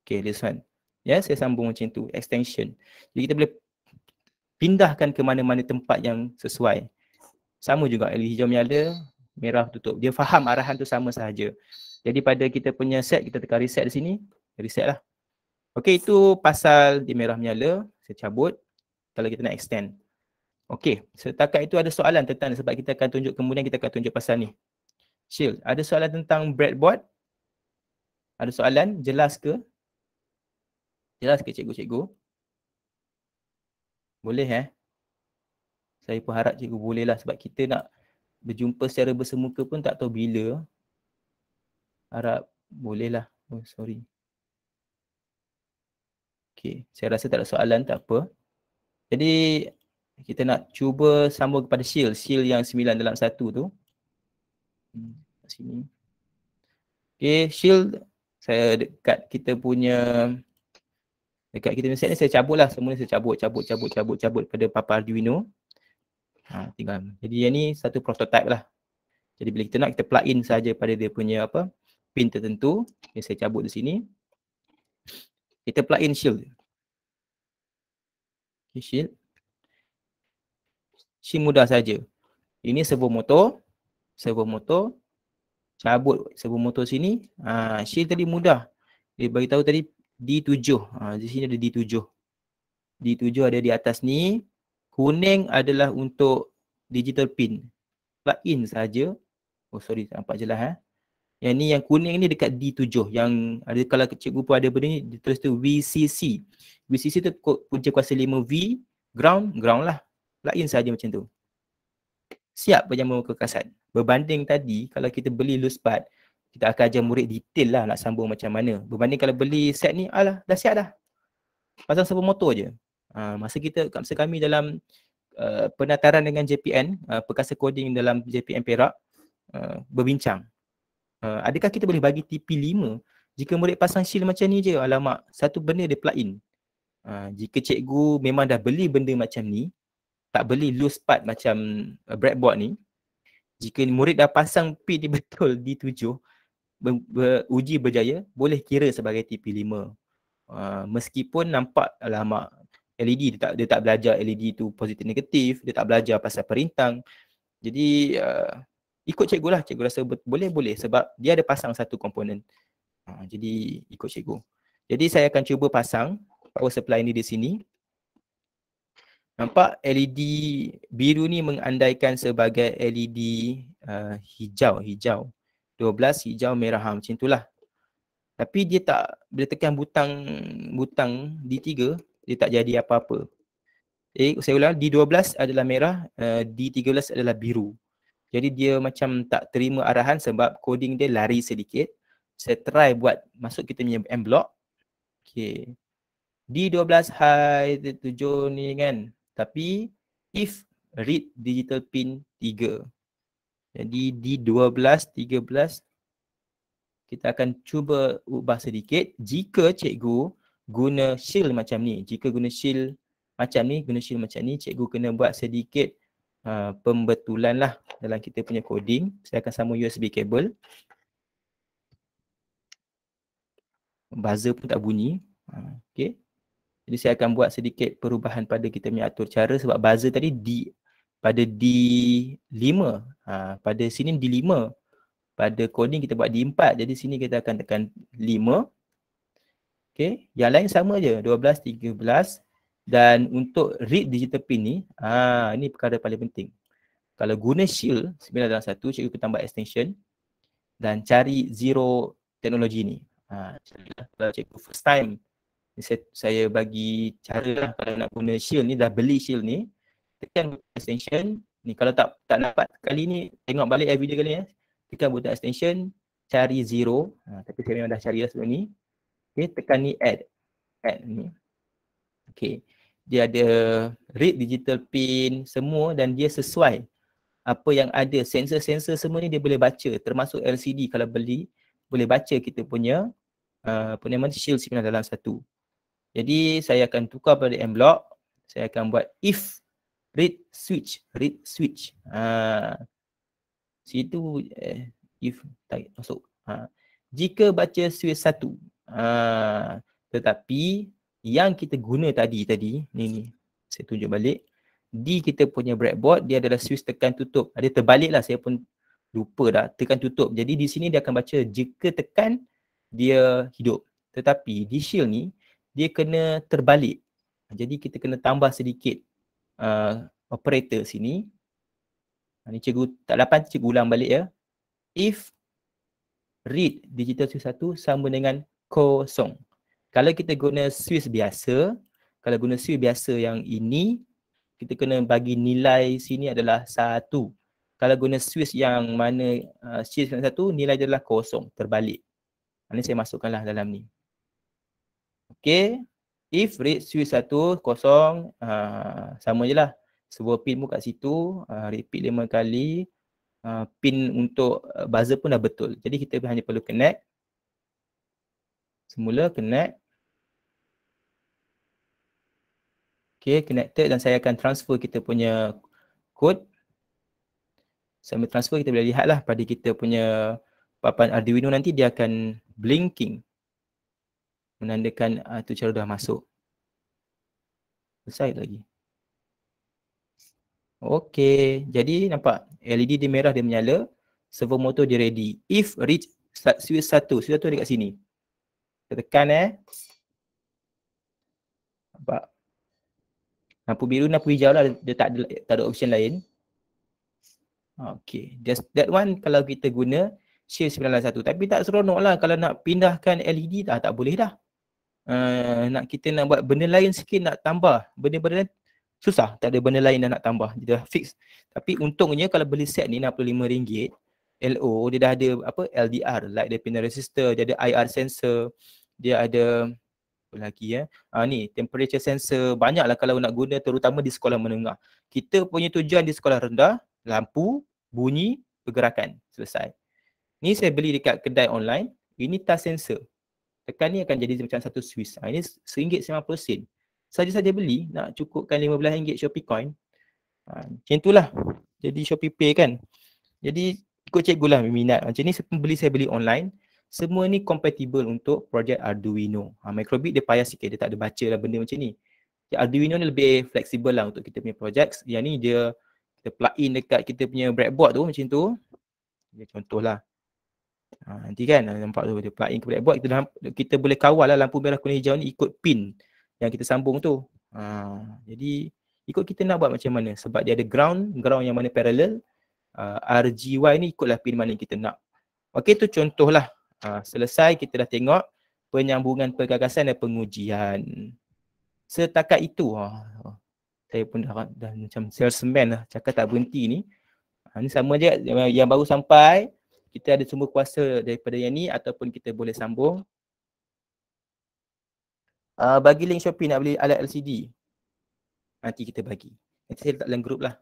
Okay, this one. Saya sambung macam tu, extension. Jadi kita boleh pindahkan ke mana-mana tempat yang sesuai. Sama juga, LED hijau menyala, merah tutup. Dia faham arahan tu sama sahaja. Jadi pada kita punya set, kita tekan reset di sini. Reset lah. Okay, itu pasal dia merah menyala. Saya cabut. Kalau kita nak extend. Okey, setakat itu ada soalan tentang, sebab kita akan tunjuk, kemudian kita akan tunjuk pasal ni. Shield, ada soalan tentang breadboard? Ada soalan? Jelas ke? Jelas ke cikgu-cikgu? Boleh Saya pun harap cikgu boleh lah sebab kita nak berjumpa secara bersemuka pun tak tahu bila. Harap boleh lah. Oh, sorry. Okay, saya rasa tak ada soalan, tak apa. Jadi kita nak cuba sambung kepada shield. Shield yang 9 dalam 1 tu. Sini. Okay, shield. Saya dekat kita punya set ni saya cabut lah. Semua ni saya cabut pada Papa Arduino. Tinggal. Jadi yang ni satu prototype lah. Jadi bila kita nak, kita plug in saja pada dia punya pin tertentu. Okay, saya cabut di sini. Kita plug in shield. Okay, shield. Shield mudah saja. Ini servo motor. Cabut servo motor sini. Shield tadi mudah. Dia bagi tahu tadi D7. Di sini ada D7. D7 ada di atas ni. Kuning adalah untuk digital pin. Plug in saja. Oh sorry, tak nampak jelas Yang ni yang kuning ni dekat D7. Yang ada kalau cikgu pun ada benda ni, dia tulis tu VCC. VCC tu punca kuasa 5V, ground lah. Plug in saja macam tu. Siap penyambung kekasan. Berbanding tadi, kalau kita beli loose part, kita akan ajar murid detail lah nak sambung macam mana. Berbanding kalau beli set ni, alah dah siap dah. Pasang servo motor je. Masa kami dalam penataran dengan JPN, perkasa coding dalam JPN Perak, berbincang. Adakah kita boleh bagi TP5 jika murid pasang shield macam ni je? Alamak, satu benda dia plug in. Jika cikgu memang dah beli benda macam ni, tak beli loose part macam breadboard ni, jika murid dah pasang pin ni betul D7, uji berjaya, boleh kira sebagai TP5. Meskipun nampak, alamak, LED, dia tak belajar LED tu positif negatif, dia tak belajar pasal perintang. Jadi ikut cikgu lah, cikgu rasa boleh sebab dia ada pasang satu komponen. Jadi ikut cikgu. Jadi saya akan cuba pasang power supply ni di sini. Nampak LED biru ni mengandaikan sebagai LED hijau. 12 hijau merah macam itulah. Tapi dia tak, bila tekan butang D3, dia tak jadi apa-apa. Saya ulang, D12 adalah merah, D13 adalah biru. Jadi dia macam tak terima arahan sebab coding dia lari sedikit. Saya try buat masuk kita punya M block. Okay. D12 high 7 ni kan. Tapi if read digital pin 3. Jadi D12, 13 kita akan cuba ubah sedikit jika cikgu guna shield macam ni. Jika guna shield macam ni, cikgu kena buat sedikit pembetulan lah dalam kita punya coding. Saya akan sambung USB kabel. Buzzer pun tak bunyi. Okay. Jadi saya akan buat sedikit perubahan pada kita punya atur cara sebab buzzer tadi pada D5. Pada sini D5. Pada coding kita buat D4. Jadi sini kita akan tekan 5. Okay. Yang lain sama je. 12, 13. Dan untuk read digital pin ni, ini perkara paling penting. Kalau guna shield 9 dalam 1, cikgu akan tambah extension dan cari zero teknologi ni. Kalau cikgu first time, saya bagi cara lah kalau nak guna shield ni, dah beli shield ni, tekan butang extension ni. Kalau tak dapat kali ni, tengok balik video kali ni, tekan butang extension, cari zero. Tapi saya memang dah cari lah sebelum ni. Okay, tekan ni add ni. Okay, dia ada read digital pin semua dan dia sesuai apa yang ada. Sensor-sensor semua ni dia boleh baca, termasuk LCD kalau beli, boleh baca kita punya shield 9 dalam 1. Jadi saya akan tukar pada M block. Saya akan buat if read switch. Situ if tak masuk. Jika baca switch 1. Tetapi yang kita guna tadi ni saya tunjuk balik. Di kita punya breadboard dia adalah switch tekan tutup. Dia terbalik lah, saya pun lupa dah, tekan tutup. Jadi di sini dia akan baca jika tekan dia hidup. Tetapi di shield ni dia kena terbalik. Jadi kita kena tambah sedikit operator sini. Ni cikgu tak dapat, cikgu ulang balik ya. If read digital switch 1 sama dengan kosong. Kalau kita guna Swiss biasa, kalau guna Swiss biasa yang ini, kita kena bagi nilai sini adalah 1. Kalau guna Swiss yang mana Swiss yang 1, nilai dia adalah 0, terbalik. Ini saya masukkanlah dalam ni. Okay. If rate Swiss 1, 0, sama je lah. Sebuah pin pun kat situ, repeat 5 kali. Pin untuk buzzer pun dah betul. Jadi kita hanya perlu connect. Semula connect. Okay, connected dan saya akan transfer kita punya kod. Sambil transfer kita boleh lihat lah pada kita punya papan Arduino nanti dia akan blinking. Menandakan tu cara dah masuk. Selesai lagi. Okay, jadi nampak LED dia merah dia menyala. Servo motor dia ready. If reach switch 1, switch 1 dekat sini. Kita tekan Nampak? Lampu biru, lampu hijau lah, dia tak ada option lain. Okay, just that one kalau kita guna Shift 981. Tapi tak seronok lah kalau nak pindahkan LED tak boleh dah. Kita nak buat benda lain sikit, nak tambah benda-benda susah, tak ada benda lain dah nak tambah, dia dah fix. Tapi untungnya kalau beli set ni RM65, LO, dia dah ada LDR, light dependent resistor, dia ada IR sensor, dia ada apa lagi ni temperature sensor, banyaklah kalau nak guna terutama di sekolah menengah. Kita punya tujuan di sekolah rendah, lampu, bunyi, pergerakan, selesai. Ni saya beli dekat kedai online, ini touch sensor. Tekan ni akan jadi macam satu Swiss. Ini RM1.90. Saja-saja beli, nak cukupkan RM15 Shopee coin. Macam itulah. Jadi Shopee Pay kan. Jadi ikut cikgu lah minat. Macam ni saya beli online. Semua ni compatible untuk projek Arduino. Microbit dia payah sikit, dia tak ada baca lah benda macam ni. Arduino ni lebih fleksibel lah untuk kita punya projek. Yang ni dia kita plug in dekat kita punya breadboard tu macam tu. Dia contohlah. Nanti kan nampak tu dia plug in ke breadboard, kita boleh kawal lah lampu merah kuning hijau ni ikut pin yang kita sambung tu. Jadi ikut kita nak buat macam mana, sebab dia ada ground yang mana parallel. RGY ni ikutlah pin mana kita nak. Okey, tu contohlah. Selesai kita dah tengok penyambungan pergagasan dan pengujian. Setakat itu saya pun dah macam salesman lah, cakap tak berhenti ni. Ni sama je yang baru sampai. Kita ada sumber kuasa daripada yang ni ataupun kita boleh sambung. Bagi link Shopee nak beli alat LCD. Nanti kita bagi. Nanti saya letak dalam group lah.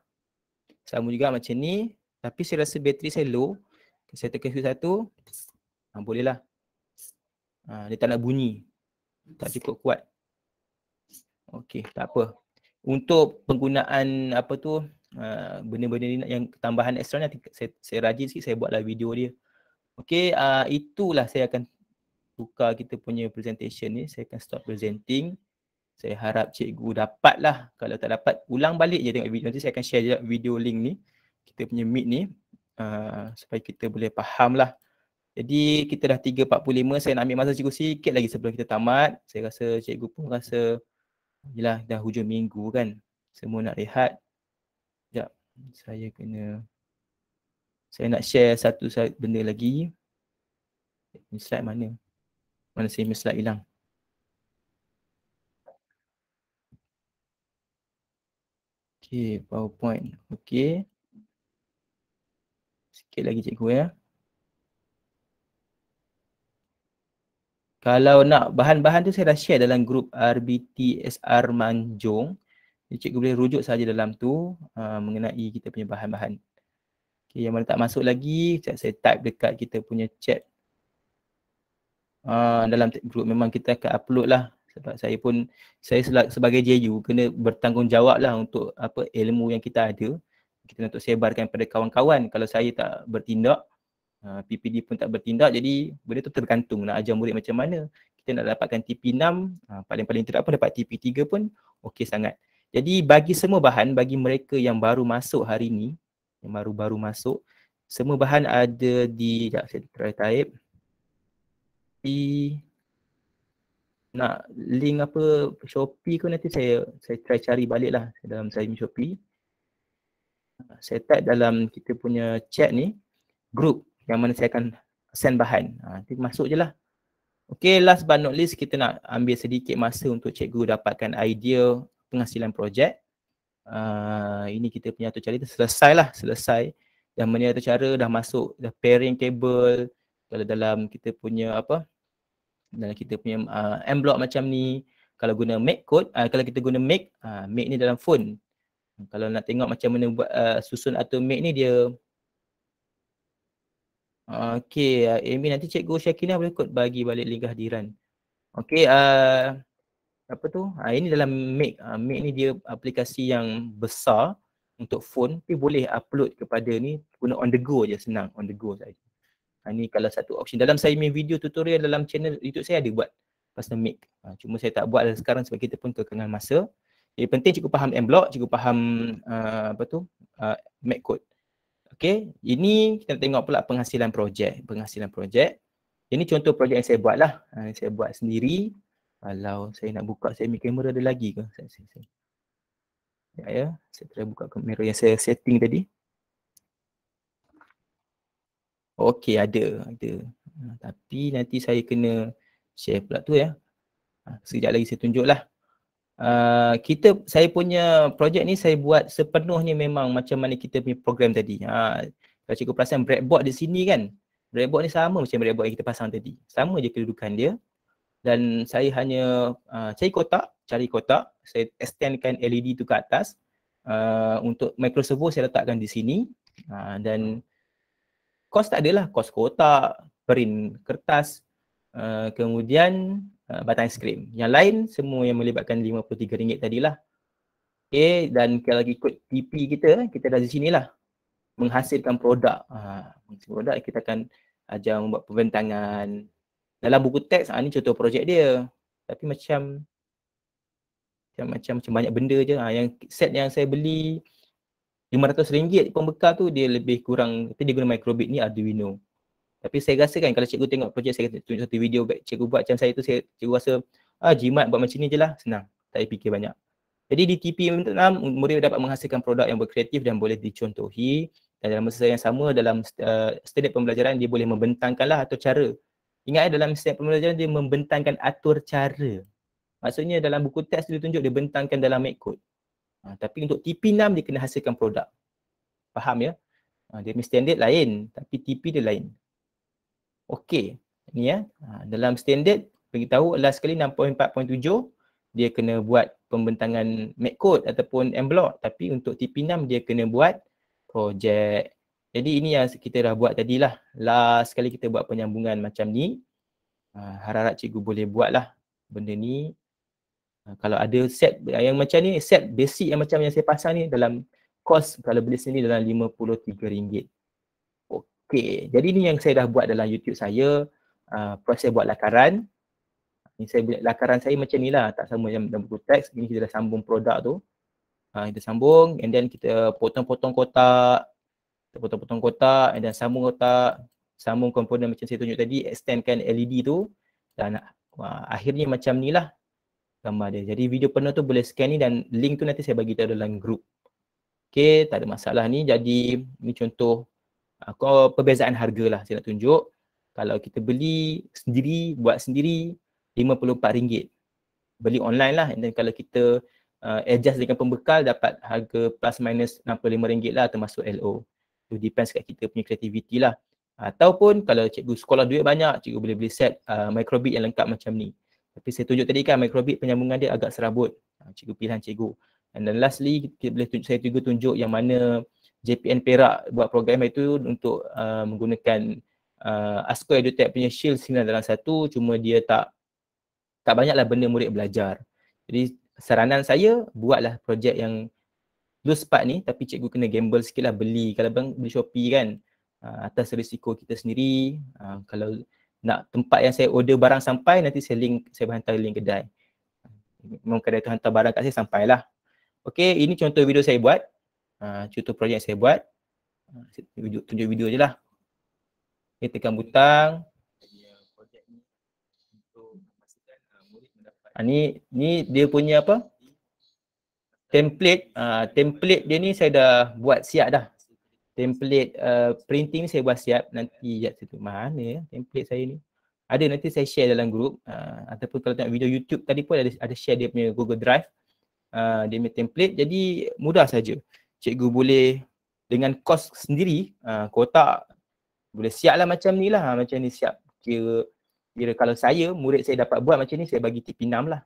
Sama juga macam ni. Tapi saya rasa bateri saya low. Saya tekan switch 1. Boleh lah. Dia tak nak bunyi. Tak cukup kuat. Okey, tak apa. Untuk penggunaan benda-benda yang tambahan ekstra nanti saya rajin sikit, saya buatlah video dia. Okey, itulah saya akan buka kita punya presentation ni. Saya akan stop presenting. Saya harap cikgu dapatlah. Kalau tak dapat, ulang balik je tengok video. Nanti saya akan share video link ni, kita punya meet ni, supaya kita boleh faham lah. Jadi kita dah 3.45, saya nak ambil masa cikgu sikit lagi sebelum kita tamat. Saya rasa cikgu pun rasa yelah dah hujung minggu kan, semua nak rehat. Sekejap, saya nak share satu benda lagi. Slide mana? Mana saya punya slide hilang? Okay, PowerPoint. Okay. Sikit lagi cikgu ya. Kalau nak bahan-bahan tu saya dah share dalam grup RBT SR Manjung. Jadi cikgu boleh rujuk saja dalam tu mengenai kita punya bahan-bahan. Okay, yang mana tak masuk lagi, saya type dekat kita punya chat. Dalam grup memang kita akan upload lah. Sebab saya sebagai JU kena bertanggungjawab lah untuk ilmu yang kita ada. Kita untuk sebarkan pada kawan-kawan. Kalau saya tak bertindak, PPD pun tak bertindak, jadi benda tu tergantung nak ajar murid macam mana. Kita nak dapatkan TP6, paling-paling tidak pun dapat TP3 pun okey sangat. Jadi bagi semua bahan, bagi mereka yang baru masuk hari ni, yang baru-baru masuk, semua bahan ada di, saya try type. Nak link Shopee ke nanti saya try cari balik lah dalam saya Shopee. Saya type dalam kita punya chat ni, group yang mana saya akan send bahan. Nanti masuk je lah. Okay, last but not least, kita nak ambil sedikit masa untuk cikgu dapatkan idea penghasilan projek. Ini kita punya atur cara, itu selesai. Dan mana atur cara dah masuk, dah pairing table, kalau dalam kita punya dalam kita punya M-block macam ni. Kalau guna make code, kalau kita guna make ni dalam phone. Kalau nak tengok macam mana buat susun atur make ni dia. Okay, Amy, nanti cikgu Syakina boleh kot bagi balik link kehadiran. Okay, apa tu? Ini dalam make. Make ni dia aplikasi yang besar untuk phone, tapi boleh upload kepada ni guna on the go je, senang on the go saja. Ni kalau satu option. Dalam saya punya video tutorial dalam channel YouTube saya ada buat pasal make. Cuma saya tak buat sekarang sebab kita pun kekangan masa. Jadi penting cikgu faham M-block, cikgu faham make code. Okay, ini kita tengok pula penghasilan projek. Ini contoh projek yang saya buat lah. Saya buat sendiri. Kalau saya nak buka, saya punya kamera ada lagi ke? Ya, saya try buka kamera yang saya setting tadi. Okay, ada. Tapi nanti saya kena share pula tu ya. Sekejap lagi saya tunjuk lah. Saya punya projek ni saya buat sepenuhnya memang macam mana kita punya program tadi. Kalau cikgu perasan breadboard di sini kan, breadboard ni sama macam breadboard yang kita pasang tadi. Sama je kedudukan dia. Dan saya hanya cari kotak, saya extendkan LED tu ke atas. Untuk microservo saya letakkan di sini. Dan kos tak adalah, kos kotak, print kertas, kemudian batang skrim. Yang lain semua yang melibatkan RM53 tadilah. Okay, dan kalau ikut TP kita dah di sinilah menghasilkan produk. Produk kita akan ajar membuat pembentangan. Dalam buku teks, ni contoh projek dia. Tapi macam banyak benda je. Yang set yang saya beli RM500 pembekal tu dia lebih kurang, tapi dia guna microbit ni Arduino. Tapi saya rasa kan kalau cikgu tengok projek saya tunjuk satu video cikgu buat macam saya tu, cikgu rasa jimat buat macam ni je lah, senang. Tak payah fikir banyak. Jadi di TP6, murid dapat menghasilkan produk yang berkreatif dan boleh dicontohi. Dan dalam masa yang sama, dalam standard pembelajaran dia boleh membentangkanlah atur cara. Ingat dalam standard pembelajaran dia membentangkan atur cara. Maksudnya dalam buku teks dia tunjuk dia bentangkan dalam make code. Tapi untuk TP6 dia kena hasilkan produk. Faham ya? Dia punya standard lain, tapi TP dia lain. Okey, ni ya. Dalam standard beritahu last sekali 6.4.7 dia kena buat pembentangan make code ataupun M-block, tapi untuk TP6 dia kena buat projek. Jadi ini yang kita dah buat tadilah. Last sekali kita buat penyambungan macam ni. Harap-harap cikgu boleh buatlah benda ni. Kalau ada set yang macam ni, set basic yang macam yang saya pasang ni dalam kos kalau beli sendiri dalam RM53. Okey, jadi ni yang saya dah buat dalam YouTube saya. Proses buat lakaran. Ni saya buat lakaran saya macam ni lah, tak sama macam dalam buku teks. Ini kita dah sambung produk tu. Kita sambung and then kita potong-potong kotak. And then sambung kotak. Sambung komponen macam saya tunjuk tadi, extendkan LED tu. Dan akhirnya macam ni lah gambar dia. Jadi video penuh tu boleh scan ni dan link tu nanti saya bagi tahu dalam group. Okey, tak ada masalah ni. Jadi ni contoh perbezaan harga lah saya nak tunjuk. Kalau kita beli sendiri, buat sendiri RM54. Beli online lah. Dan kalau kita adjust dengan pembekal dapat harga plus minus RM65 lah termasuk LO. Itu depends kat kita punya kreativiti lah. Ataupun kalau cikgu sekolah duit banyak, cikgu boleh beli set microbit yang lengkap macam ni. Tapi saya tunjuk tadi kan microbit penyambungan dia agak serabut. Cikgu pilihan cikgu. And then lastly saya juga tunjuk yang mana JPN Perak buat program itu untuk menggunakan ASCO EduTech punya Shield 9/1, cuma dia tak banyaklah benda murid belajar. Jadi saranan saya buatlah projek yang loose part ni, tapi cikgu kena gamble sikit lah beli. Kalau beli Shopee kan, atas risiko kita sendiri. Kalau nak tempat yang saya order barang sampai, nanti saya hantar link kedai. Memang kedai tu hantar barang kat saya, sampailah. Okey, ini contoh video saya buat. Contoh projek saya buat. Tunjuk video je lah. Okay, tekan butang. Ni dia punya apa? Template. Template dia ni saya dah buat siap dah. Template printing saya buat siap. Nanti situ mana ya template saya ni. ada nanti saya share dalam grup, ataupun kalau tengok video YouTube tadi pun ada share dia punya Google Drive, dia punya template. Jadi mudah saja. Cikgu boleh dengan kos sendiri, kotak boleh siap lah macam ni lah, macam ni siap. Kira kalau murid saya dapat buat macam ni, saya bagi TP6 lah.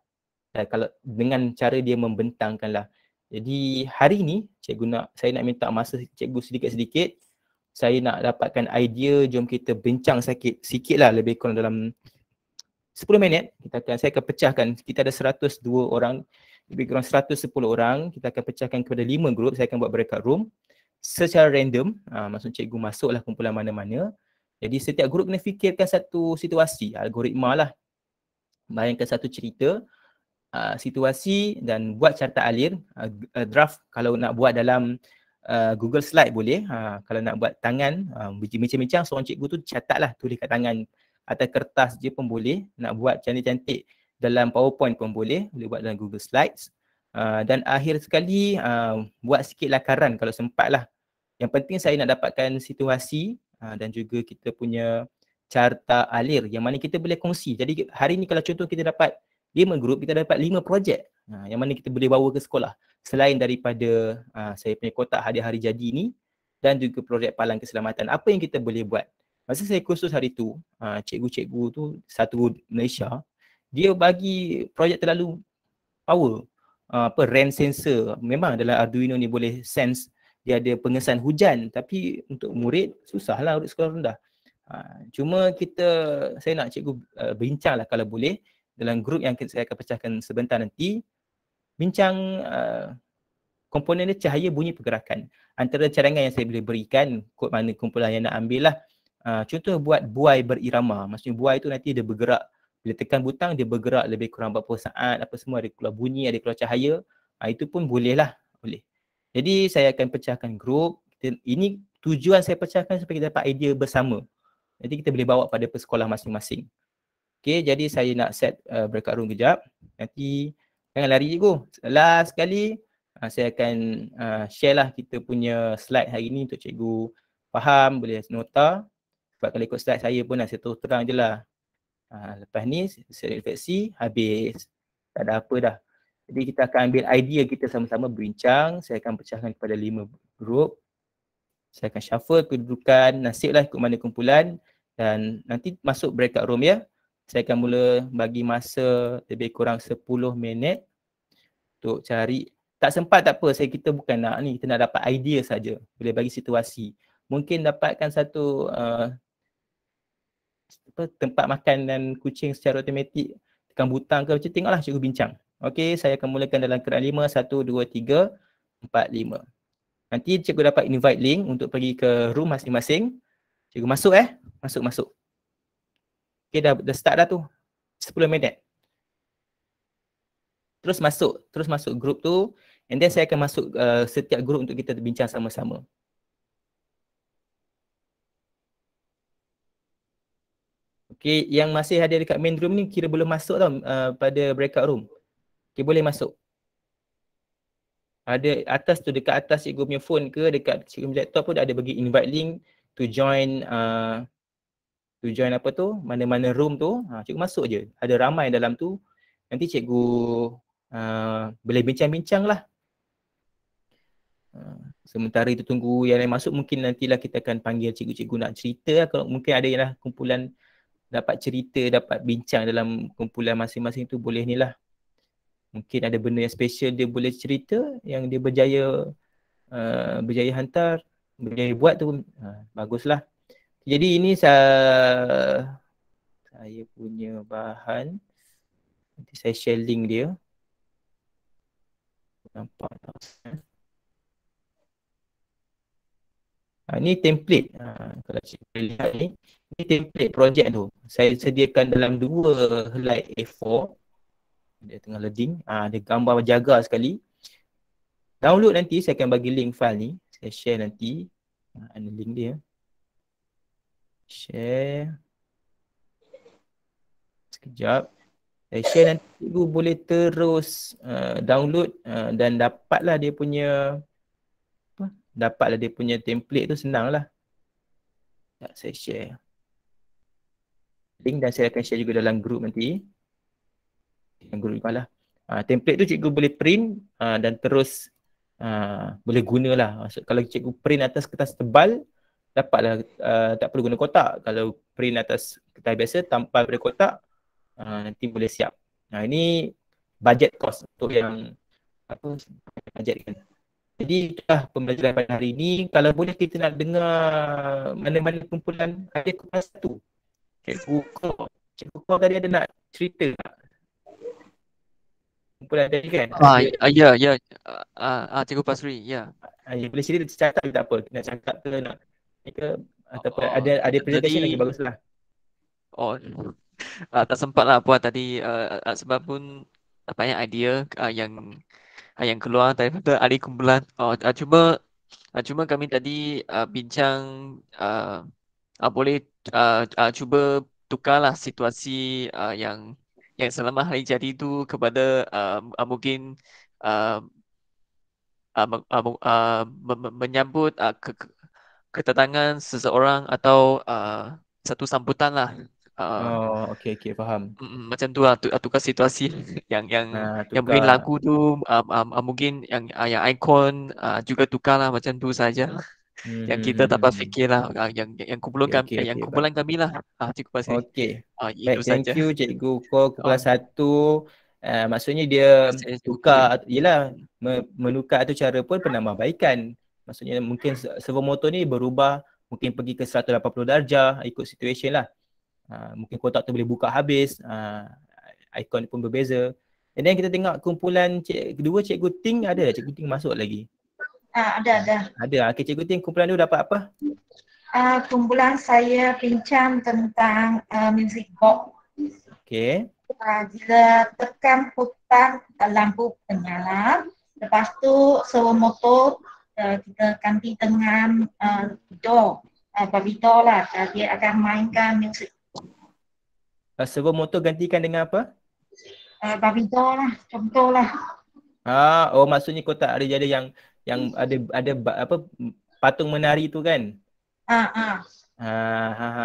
Dan kalau dengan cara dia membentangkan lah. Jadi hari ni saya nak minta masa cikgu sedikit-sedikit. Saya nak dapatkan idea, jom kita bincang sikit lah, lebih kurang dalam 10 minit. Saya akan pecahkan, kita ada 102 orang, lebih kurang 110 orang. Kita akan pecahkan kepada 5 grup. Saya akan buat breakout room secara random. Maksud cikgu masuklah kumpulan mana-mana. Jadi setiap grup kena fikirkan satu situasi, algoritma lah. Bayangkan satu cerita, situasi, dan buat carta alir, draft. Kalau nak buat dalam Google Slide boleh, kalau nak buat tangan, bincang-bincang seorang cikgu tu catatlah, tulis kat tangan atas kertas je pun boleh. Nak buat cantik-cantik dalam PowerPoint pun boleh buat dalam Google Slides. Dan akhir sekali buat sikit lakaran kalau sempat lah. Yang penting saya nak dapatkan situasi dan juga kita punya carta alir yang mana kita boleh kongsi. Jadi hari ni kalau contoh kita dapat 5 grup, kita dapat 5 projek yang mana kita boleh bawa ke sekolah. Selain daripada saya punya kotak hadiah hari jadi ni dan juga projek palang keselamatan. Apa yang kita boleh buat? Masa saya kursus hari tu, cikgu-cikgu tu satu Malaysia, dia bagi projek terlalu power. Rain sensor. Memang dalam Arduino ni boleh sense dia ada pengesan hujan, tapi untuk murid susahlah murid sekolah rendah. Cuma saya nak cikgu bincanglah kalau boleh dalam grup yang saya akan pecahkan sebentar nanti, bincang komponen dia cahaya, bunyi, pergerakan. Antara cadangan yang saya boleh berikan, kod mana kumpulan yang nak ambil lah. Contoh buat buai berirama. Maksudnya buai tu nanti dia bergerak, bila tekan butang dia bergerak lebih kurang berapa saat, apa semua, ada keluar bunyi, ada keluar cahaya. Itu pun boleh lah, boleh. Jadi saya akan pecahkan grup. Ini tujuan saya pecahkan supaya kita dapat idea bersama. Jadi kita boleh bawa pada sekolah masing-masing. Okay, jadi saya nak set breakout room kejap. Nanti jangan lari cikgu. Last sekali saya akan share lah kita punya slide hari ni untuk cikgu faham, boleh nota. Sebab kalau ikut slide saya pun saya terus terang je lah. Lepas ni saya refleksi, habis. Tak ada apa dah. Jadi kita akan ambil idea kita sama-sama berbincang. Saya akan pecahkan kepada 5 grup. Saya akan shuffle kedudukan, nasiblah ikut mana kumpulan. Dan nanti masuk breakout room ya. Saya akan mula bagi masa lebih kurang 10 minit untuk cari. Tak sempat tak apa, kita bukan nak ni, kita nak dapat idea saja. Boleh bagi situasi. Mungkin dapatkan satu tempat makan dan kucing secara automatik, tekan butang ke macam, tengoklah cikgu bincang. Okey, saya akan mulakan dalam keadaan 5, 1, 2, 3, 4, 5. Nanti cikgu dapat invite link untuk pergi ke room masing-masing. Cikgu masuk masuk. Okey, dah start dah tu. 10 minit. Terus masuk grup tu, and then saya akan masuk setiap grup untuk kita bincang sama-sama. Okey, yang masih ada dekat main room ni kira belum masuk tau pada breakout room. Okey, boleh masuk. Ada atas tu, dekat atas cikgu punya phone ke, dekat cikgu punya laptop pun ada bagi invite link to join apa tu, mana-mana room tu. Cikgu masuk je. Ada ramai dalam tu. Nanti cikgu boleh bincang-bincang lah. Sementara itu tunggu yang lain masuk, mungkin nantilah kita akan panggil cikgu-cikgu nak cerita lah. Kalau mungkin ada yang lah kumpulan dapat cerita, dapat bincang dalam kumpulan masing-masing tu, boleh ni lah. Mungkin ada benda yang special dia boleh cerita, yang dia berjaya hantar, berjaya buat tu, baguslah. Jadi ini saya punya bahan. Nanti saya share link dia. Nampak tak? Ini template. Kalau cikgu lihat ni, ini template projek tu. Saya sediakan dalam 2 helai A4. Dia tengah loading. Dia gambar jaga sekali. Download nanti, saya akan bagi link file ni. Saya share nanti. Ada link dia. Share. Sekejap. Saya share nanti, cikgu boleh terus download dan dapatlah dia punya template tu, senang lah. Saya share. link dan saya akan share juga dalam group nanti. Dalam group juga lah. Template tu cikgu boleh print dan terus boleh gunalah. Maksud kalau cikgu print atas kertas tebal, dapatlah, tak perlu guna kotak. Kalau print atas kertas biasa tanpa pada kotak, nanti boleh siap. Ini budget cost untuk yang apa budget kan. Jadi itulah pembelajaran pada hari ini. Kalau boleh kita nak dengar mana-mana kumpulan ada kumpulan satu. Cikgu kau tadi ada nak cerita tak? Kumpulan tadi kan? Ya, Cikgu Pasri, ya. Boleh cerita cakap tak apa. Nak cakap ke nak ke ataupun ada presentation lagi baguslah. Tak sempat lah buat tadi sebab pun tak banyak idea yang keluar daripada ahli kumpulan. Cuma kami tadi bincang boleh cuba tukarlah situasi yang selama hari jadi itu kepada mungkin menyambut kedatangan seseorang atau satu sambutan lah. Okey, faham. Macam tu lah, tukar situasi yang beri lagu tu mungkin yang ikon juga tukar lah macam tu saja. Yang kita dapat fikir lah yang kumpulan kami lah. Cikgu Pasri. Okey. Itu Thank saja. you Cikgu Ko kumpulan 1. Maksudnya dia tukar, yelah, menukar tu cara pun penambahbaikan. Maksudnya mungkin servo motor ni berubah, mungkin pergi ke 180 darjah ikut situation lah. Mungkin kotak tu boleh buka habis, ikon pun berbeza. And then kita tengok kumpulan kedua Cikgu Ting ada tak? Cikgu Ting masuk lagi? Ada. Okay, Cikgu Ting kumpulan tu dapat apa? Kumpulan saya bincang tentang music box. Okay. Bila tekan butang lampu menyala, lepas tu servo motor kita ganti dengan Babido lah, dia akan mainkan music. Servo motor gantikan dengan apa? Babido lah, contoh lah. Maksudnya kotak ada yang ada apa patung menari tu kan?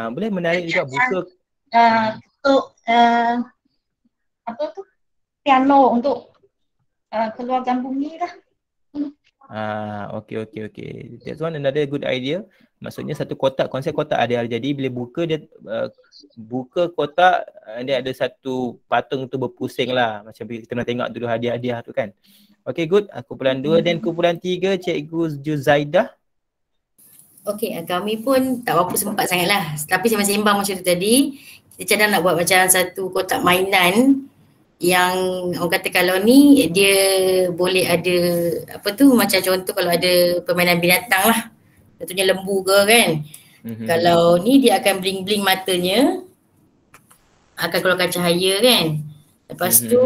Boleh menari juga buka untuk apa tu? Piano untuk keluarkan bunyi lah. Okay. That's one another good idea. Maksudnya satu kotak, konsep kotak ada jadi bila buka dia buka kotak, dia ada satu patung tu berpusing lah. Macam kita pernah tengok dulu hadiah-hadiah tu kan. Okay, good. Kumpulan 2 dan kumpulan 3 Cikgu Juzaidah. Okay, kami pun tak berapa sempat sangat lah. Tapi saya masih sembang macam tu tadi. Kita cadang nak buat macam satu kotak mainan yang orang kata kalau ni dia boleh ada apa tu, macam contoh kalau ada permainan binatang lah. Contohnya lembu ke kan. Kalau ni dia akan bling-bling matanya, akan keluarkan cahaya kan. Lepas tu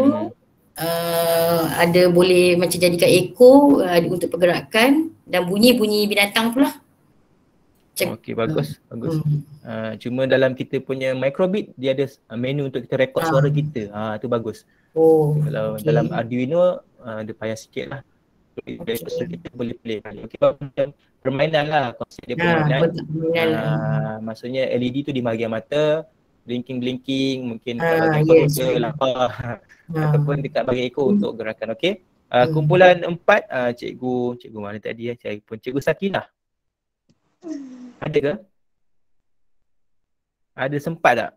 ada boleh macam jadikan ekor untuk pergerakan dan bunyi-bunyi binatang pula. Okey, bagus. Cuma dalam kita punya micro:bit dia ada menu untuk kita rekod suara kita. Tu bagus. Kalau dalam Arduino dia payah sikit lah. Kita boleh play. Okey, macam permainan lah konsep dia permainan. Maksudnya LED tu di bahagian mata, blinking mungkin kat bahagian perut ke lapar ataupun dekat bahagian ekor untuk gerakan. Okey. Kumpulan 4 cikgu mana tadi Cikgu Sakinah. Ada ke? Ada sempat tak?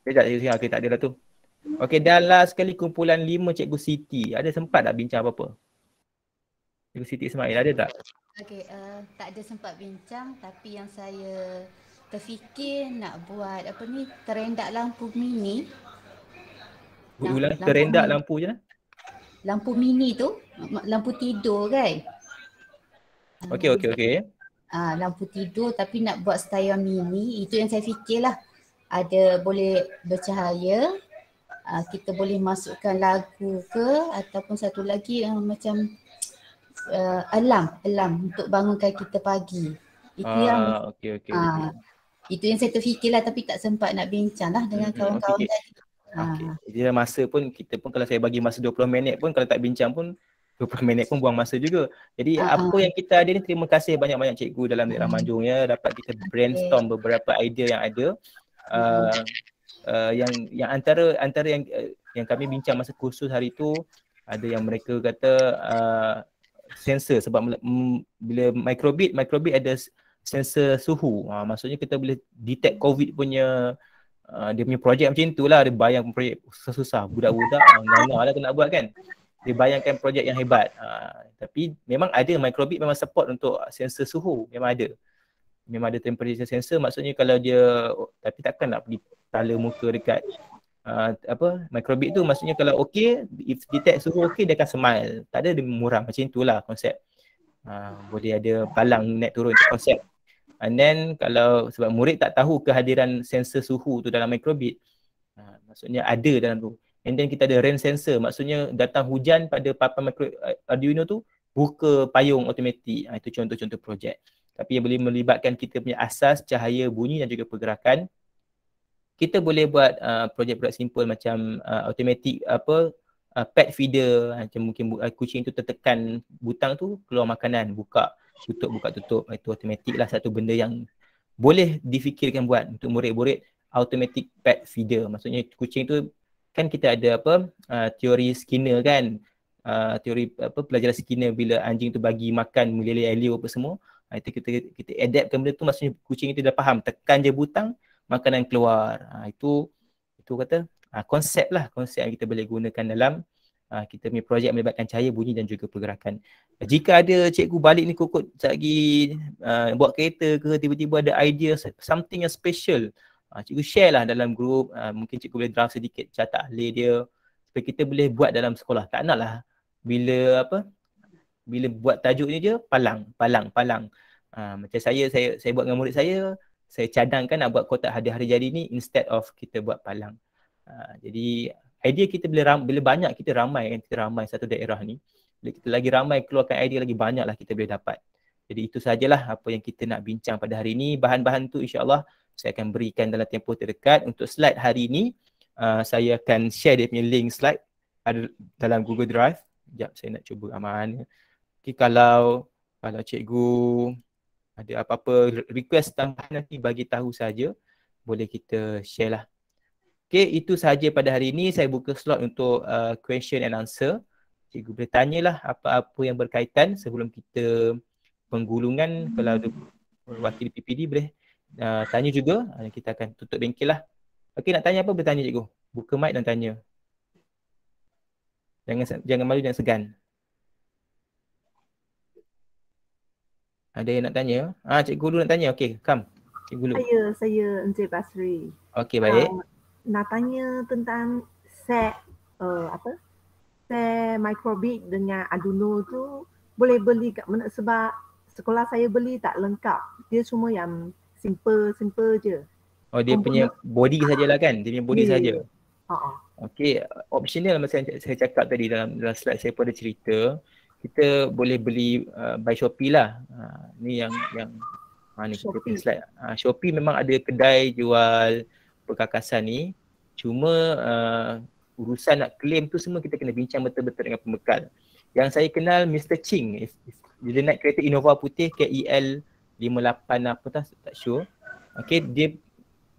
Okay, tak ada lah tu. Okay, dan last sekali kumpulan 5 Cikgu Siti. Ada sempat tak bincang apa-apa? Cikgu Siti Ismail ada tak? Okay, tak ada sempat bincang, tapi yang saya terfikir nak buat apa ni, terendak lampu mini. Terendak lampu je lah? Lampu mini tu, lampu tidur kan? Okey. Lampu tidur tapi nak buat style mini, itu yang saya fikirlah. Ada boleh bercahaya, kita boleh masukkan lagu ke ataupun satu lagi macam alarm untuk bangunkan kita pagi. Itu yang okey. Itu yang saya terfikirlah, tapi tak sempat nak bincang lah dengan kawan-kawan tadi. Dia masa pun kita pun kalau saya bagi masa 20 minit pun kalau tak bincang pun 20 minit pun buang masa juga. Jadi apa yang kita ada ni, terima kasih banyak-banyak cikgu dalam daerah Manjung ya, dapat kita brainstorm beberapa idea yang ada. Yang antara yang kami bincang masa kursus hari tu, ada yang mereka kata sensor, sebab bila microbit ada sensor suhu. Maksudnya kita boleh detect COVID punya dia punya projek macam tu lah. Dia bayang projek susah-susah, budak-budak nganga lah nak buat kan. Dia bayangkan projek yang hebat. Tapi memang ada microbit memang support untuk sensor suhu, memang ada. Memang ada temperature sensor, maksudnya kalau dia, tapi takkan nak pergi tala muka dekat microbit tu, maksudnya kalau okey, if detect suhu okey, dia akan smile. Tak ada, dia muram, macam itulah konsep. Boleh ada palang naik turun, itu konsep. And then kalau sebab murid tak tahu kehadiran sensor suhu tu dalam microbit, maksudnya ada dalam tu. And then kita ada rain sensor, maksudnya datang hujan pada papan Arduino tu, buka payung automatik. Itu contoh-contoh projek. Tapi yang boleh melibatkan kita punya asas, cahaya, bunyi dan juga pergerakan. Kita boleh buat projek-projek simple macam automatic pet feeder, macam mungkin kucing tu tertekan butang tu, keluar makanan, buka tutup. Itu automatic lah, satu benda yang boleh difikirkan buat untuk murid-murid. Automatic pet feeder, maksudnya kucing tu kan kita ada teori Skinner kan, teori pelajaran Skinner, bila anjing tu bagi makan meleleh-eleh apa semua, itu kita adaptkan benda tu, maksudnya kucing itu dah faham, tekan je butang, makanan keluar. Itu kata konsep yang kita boleh gunakan dalam kita punya projek melibatkan cahaya, bunyi dan juga pergerakan. Jika ada cikgu balik ni kokot lagi buat kereta ke, tiba-tiba ada idea something yang special, cikgu share lah dalam grup. Mungkin cikgu boleh draft sedikit catat alih dia supaya kita boleh buat dalam sekolah. Tak nak lah bila buat tajuk ni je palang. Macam saya buat dengan murid saya cadangkan nak buat kotak hadiah hari jadi ni instead of kita buat palang. Jadi idea kita bila banyak kita ramai satu daerah ni, bila kita lagi ramai keluarkan idea, lagi banyak lah kita boleh dapat. Jadi itu sajalah apa yang kita nak bincang pada hari ini. Bahan-bahan tu insya-Allah saya akan berikan dalam tempoh terdekat. Untuk slide hari ini saya akan share dia punya link slide ada dalam Google Drive. Sekejap saya nak cuba mana. Okay, kalau cikgu ada apa-apa request tambahan nanti bagi tahu saja, boleh kita share lah. Okay, itu sahaja pada hari ini. Saya buka slot untuk question and answer. Cikgu boleh tanyalah apa-apa yang berkaitan sebelum kita penggulungan. Kalau ada wakil PPD boleh tanya juga. Kita akan tutup bengkel lah. Okay, nak tanya apa boleh tanya cikgu. Buka mic dan tanya. Jangan malu, jangan segan. Ada yang nak tanya? Cikgu dulu nak tanya. Okay, come. Cikgu dulu. Saya Encik Basri. Okay, baik. Nak tanya tentang set microbit dengan Arduino tu boleh beli kat mana, sebab sekolah saya beli tak lengkap. Dia semua yang simple je. Oh, dia punya body sajalah kan? Dia punya body saja. Okay, optional macam saya cakap tadi dalam slide saya pun ada cerita. Kita boleh beli by Shopee lah. Ni yang mana kita punya slide. Shopee memang ada kedai jual perkakasan ni. Cuma urusan nak claim tu semua kita kena bincang betul-betul dengan pembekal. Yang saya kenal Mr. Ching, dia naik kereta Innova putih KEL 58 apa tak sure. Okay, dia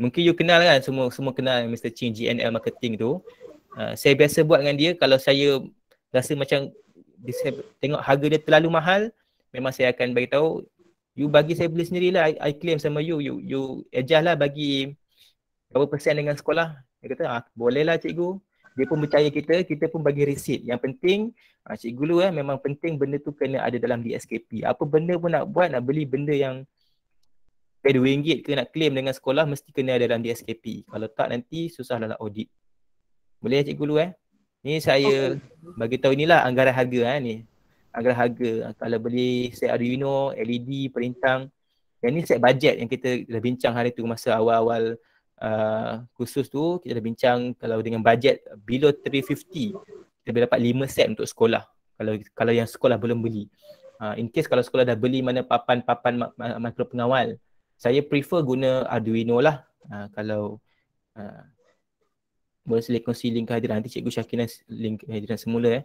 mungkin you kenal kan, semua kenal Mr. Ching, GNL marketing tu. Saya biasa buat dengan dia. Kalau saya rasa macam saya tengok harga dia terlalu mahal, memang saya akan bagi tahu, you bagi saya beli sendirilah, I claim sama you adjust lah, bagi berapa persen dengan sekolah. Dia kata bolehlah cikgu. Dia pun percaya kita pun bagi receipt. Yang penting cikgu lu memang penting benda tu kena ada dalam DSKP. Apa benda pun nak buat, nak beli benda yang RM2 ke nak claim dengan sekolah, mesti kena ada dalam DSKP. Kalau tak nanti susah dalam audit. Boleh cikgu lu Ni saya bagi tahu, inilah anggaran harga ni. Anggaran harga. Kalau beli set Arduino, LED, perintang. Yang ni set bajet yang kita dah bincang hari tu masa awal-awal khusus tu. Kita dah bincang kalau dengan bajet below 350, kita boleh dapat 5 set untuk sekolah. Kalau yang sekolah belum beli. In case kalau sekolah dah beli mana papan makro pengawal, saya prefer guna Arduino lah. Kalau boleh kongsi link kehadiran nanti cikgu Syakina link kehadiran semula.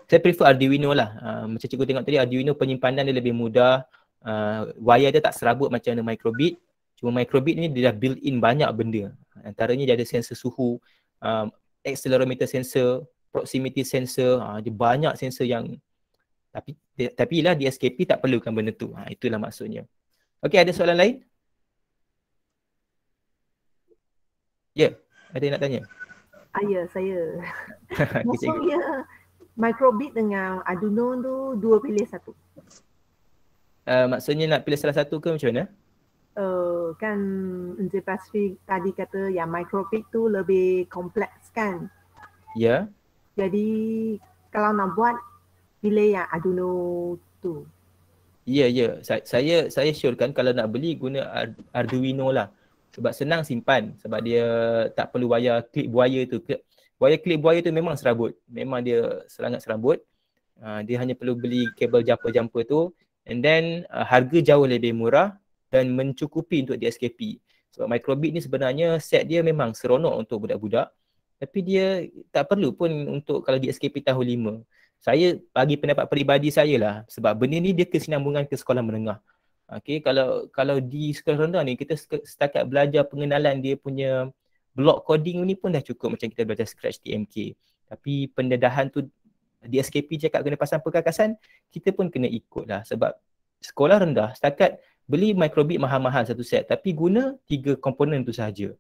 Saya prefer Arduino lah. Macam cikgu tengok tadi, Arduino penyimpanan dia lebih mudah. Wire dia tak serabut macam mana microbit. Cuma microbit ni dia dah built in banyak benda. Antaranya dia ada sensor suhu, accelerometer sensor, proximity sensor. Dia banyak sensor yang tapi lah di SKP tak perlukan benda tu. Itulah maksudnya. Okey, ada soalan lain? Ya, ada yang nak tanya? Ya, saya. Okey, cikgu. Maksudnya microbit dengan Arduino tu dua pilih satu. Maksudnya nak pilih salah satu ke macam mana? Kan Encik Pasri tadi kata yang microbit tu lebih kompleks kan. Ya. Jadi kalau nak buat, pilih yang Arduino tu. Ya. Saya syorkan kalau nak beli guna Arduino lah. Sebab senang simpan. Sebab dia tak perlu wire clip buaya tu. Wire clip buaya tu memang serabut. Memang dia sangat serabut. Dia hanya perlu beli kabel jumper tu. And then harga jauh lebih murah dan mencukupi untuk di SKP. Sebab microbit ni sebenarnya set dia memang seronok untuk budak-budak. Tapi dia tak perlu pun untuk kalau di SKP tahun 5. Saya bagi pendapat peribadi saya lah. Sebab benda ni dia kesinambungan ke sekolah menengah. Okay, kalau di sekolah rendah ni kita setakat belajar pengenalan dia punya block coding ni pun dah cukup macam kita belajar Scratch TMK. Tapi pendedahan tu di SKP cakap kena pasang perkakasan, kita pun kena ikut lah. Sebab sekolah rendah setakat beli microbit mahal-mahal satu set tapi guna 3 komponen tu sahaja.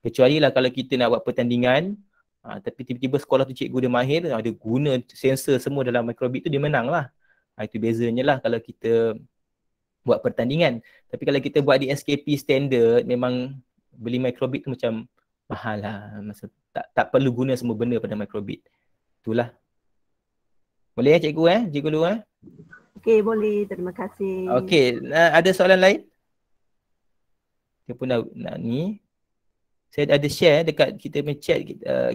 Kecuali lah kalau kita nak buat pertandingan, tapi tiba-tiba sekolah tu cikgu dia mahir, dia guna sensor semua dalam microbit tu, dia menang lah. Itu bezanya lah kalau kita buat pertandingan. Tapi kalau kita buat di SKP standard, memang beli microbit tu macam mahal lah. Tak perlu guna semua benda pada microbit. Itulah. Boleh cikgu Cikgu Lu Okey, boleh. Terima kasih. Okey, ada soalan lain? Dia pun nak ni. Saya ada share dekat kita punya chat,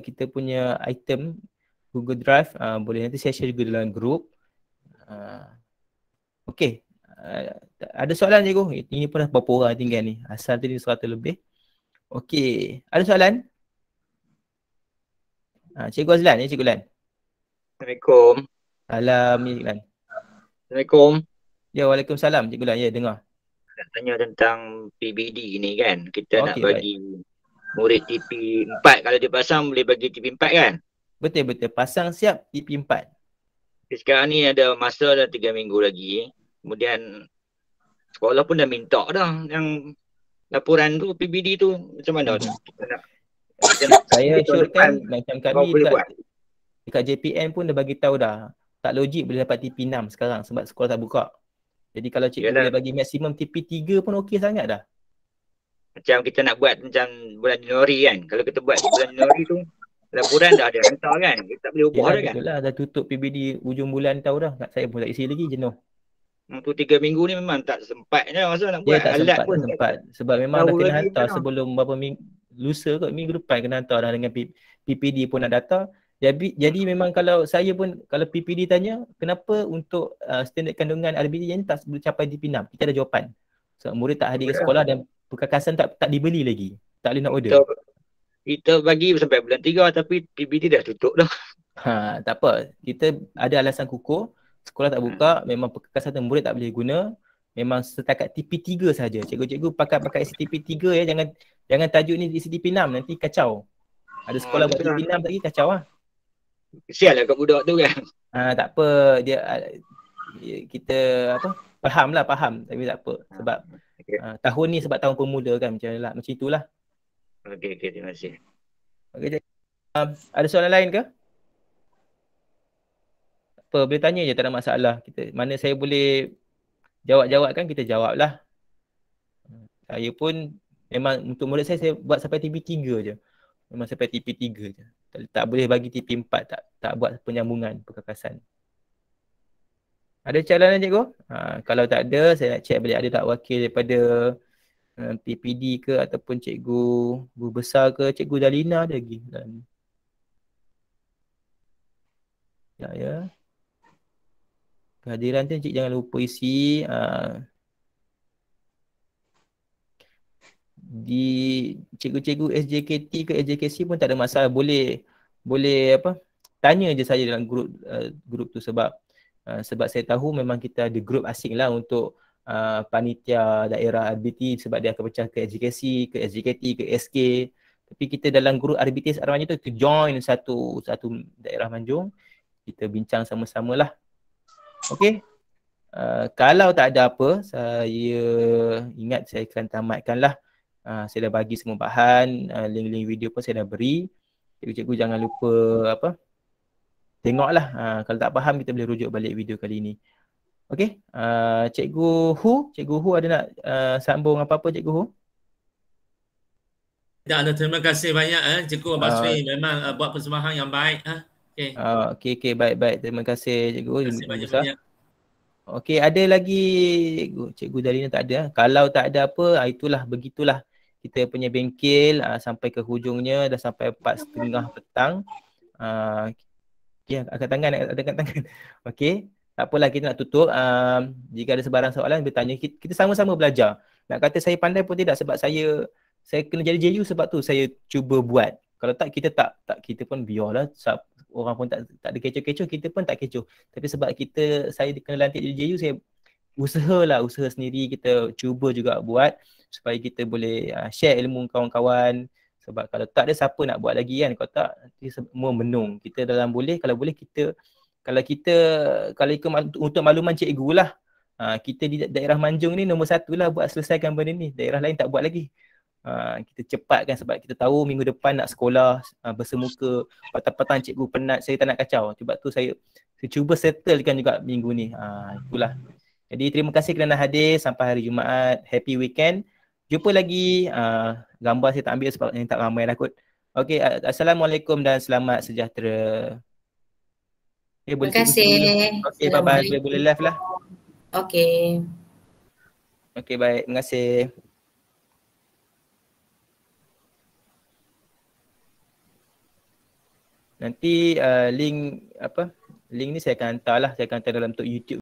kita punya item Google Drive. Boleh nanti saya share juga dalam group. Okey. Ada soalan cikgu? Ini pun dah berapa orang tinggal ni. Asal tadi 100 lebih. Okey. Ada soalan? Cikgu Azlan Cikgu Lan. Assalamualaikum. Salam Cikgu Lan. Assalamualaikum. Ya, waalaikumsalam Cikgu Lan. Ya, dengar. Nak tanya tentang PBD ni kan. Kita nak Okey, bagi murid TP 4. Kalau dia pasang boleh bagi TP 4 kan? Betul. Pasang siap TP 4. Sekarang ni ada masa dah 3 minggu lagi. Kemudian sekolah pun dah minta dah yang laporan tu PBD tu macam mana tu? Saya syorkan macam kami boleh dekat JPN pun dah bagi tahu dah. Tak logik boleh dapat TP 6 sekarang sebab sekolah tak buka. Jadi kalau cikgu boleh bagi maksimum TP 3 pun okey sangat dah. Macam kita nak buat macam bulan Januari kan. Kalau kita buat bulan Januari tu laporan dah ada hantar kan. Kita tak boleh ubah dah kan. Itulah dah tutup PBD ujung bulan tahu dah. Saya pun tak isi lagi jenuh. Tu 3 minggu ni memang tak sempat dah masa nak buat tak alat sempat. Sebab memang dah kena hantar sebelum berapa minggu, lusa kot minggu depan kena hantar dah dengan PPD pun nak data. Jadi memang kalau saya pun, kalau PPD tanya kenapa untuk standard kandungan RBD yang tak boleh capai TP 6, kita ada jawapan. So murid tak hadir ke sekolah dan perkakasan tak dibeli lagi. Tak boleh nak order. Kita bagi sampai bulan 3 tapi PBD dah tutup dah. Tak apa. Kita ada alasan kukuh. Sekolah tak buka, memang perkakasan murid tak boleh guna. Memang setakat TP 3 saja. Cikgu-cikgu pakai TP 3 ya. Jangan tajuk ni TP 6 nanti kacau. Ada sekolah buat TP 6 lagi kacau lah. Kesian lah kat budak tu kan. Tak apa, kita faham tapi tak apa. Sebab tahun ni sebab tahun pemuda kan macam itulah. Okey, terima kasih. Okey, ada soalan lain ke? Apa, boleh tanya je, tak ada masalah. Mana saya boleh jawab kan, kita jawab lah. Saya pun memang untuk murid saya buat sampai TP 3 je. Memang sampai TP 3 je. Tak boleh bagi TP 4, tak buat penyambungan perkakasan. Ada cadangan cikgu? Kalau tak ada, saya nak check balik ada tak wakil daripada PPD ke ataupun cikgu guru besar ke, cikgu Dalina ada lagi. Ya. Kehadiran tu cik jangan lupa isi. Di cikgu-cikgu SJKT ke SJKC pun tak ada masalah. Boleh tanya je saya dalam grup tu sebab saya tahu memang kita ada grup asing lah untuk panitia daerah RBT sebab dia akan pecah ke edukasi, ke SJKT, ke SK. Tapi kita dalam grup RBT Sarawak tu kita join satu daerah Manjung, kita bincang sama-sama lah. Okay. Kalau tak ada apa, saya ingat saya akan tamatkan lah. Saya dah bagi semua bahan, link-link video pun saya dah beri. Cikgu-cikgu jangan lupa tengoklah. Kalau tak faham kita boleh rujuk balik video kali ni. Okey, Cikgu Hu ada nak sambung apa-apa Cikgu Hu? Tak ada, terima kasih banyak Cikgu Basri, memang buat persembahan yang baik. Okey, baik. Terima kasih Cikgu. Terima kasih banyak-banyak. Okey, ada lagi Cikgu Dalina tak ada. Kalau tak ada apa, itulah begitulah. Kita punya bengkel sampai ke hujungnya dah sampai 4:30 petang. Angkat tangan. Okey. Tak apalah, kita nak tutup. Jika ada sebarang soalan bertanya, kita sama-sama belajar. Nak kata saya pandai pun tidak sebab saya kena jadi JU sebab tu saya cuba buat. Kalau tak kita pun biarlah. Orang pun tak ada kecoh-kecoh, kita pun tak kecoh. Tapi sebab saya kena lantik jadi JU, saya usaha sendiri, kita cuba juga buat supaya kita boleh share ilmu kawan-kawan. Sebab kalau tak ada siapa nak buat lagi kan. Kalau tak nanti semua menung. Kita dalam kalau boleh kita untuk makluman cikgu lah. Kita di daerah Manjung ni nombor 1 lah buat selesaikan benda ni. Daerah lain tak buat lagi. Kita cepatkan sebab kita tahu minggu depan nak sekolah bersemuka, petang-petang cikgu penat, saya tak nak kacau. Sebab tu saya cuba settlekan juga minggu ni. Itulah. Jadi terima kasih kerana hadir sampai hari Jumaat. Happy weekend. Jumpa lagi. Gambar saya tak ambil sebab yang tak ramai dah kot. Okey, Assalamualaikum dan selamat sejahtera. Terima kasih. Okey, bye-bye. Boleh live lah. Okey. Okey, baik. Terima kasih. Nanti link ni saya akan hantar dalam bentuk YouTube.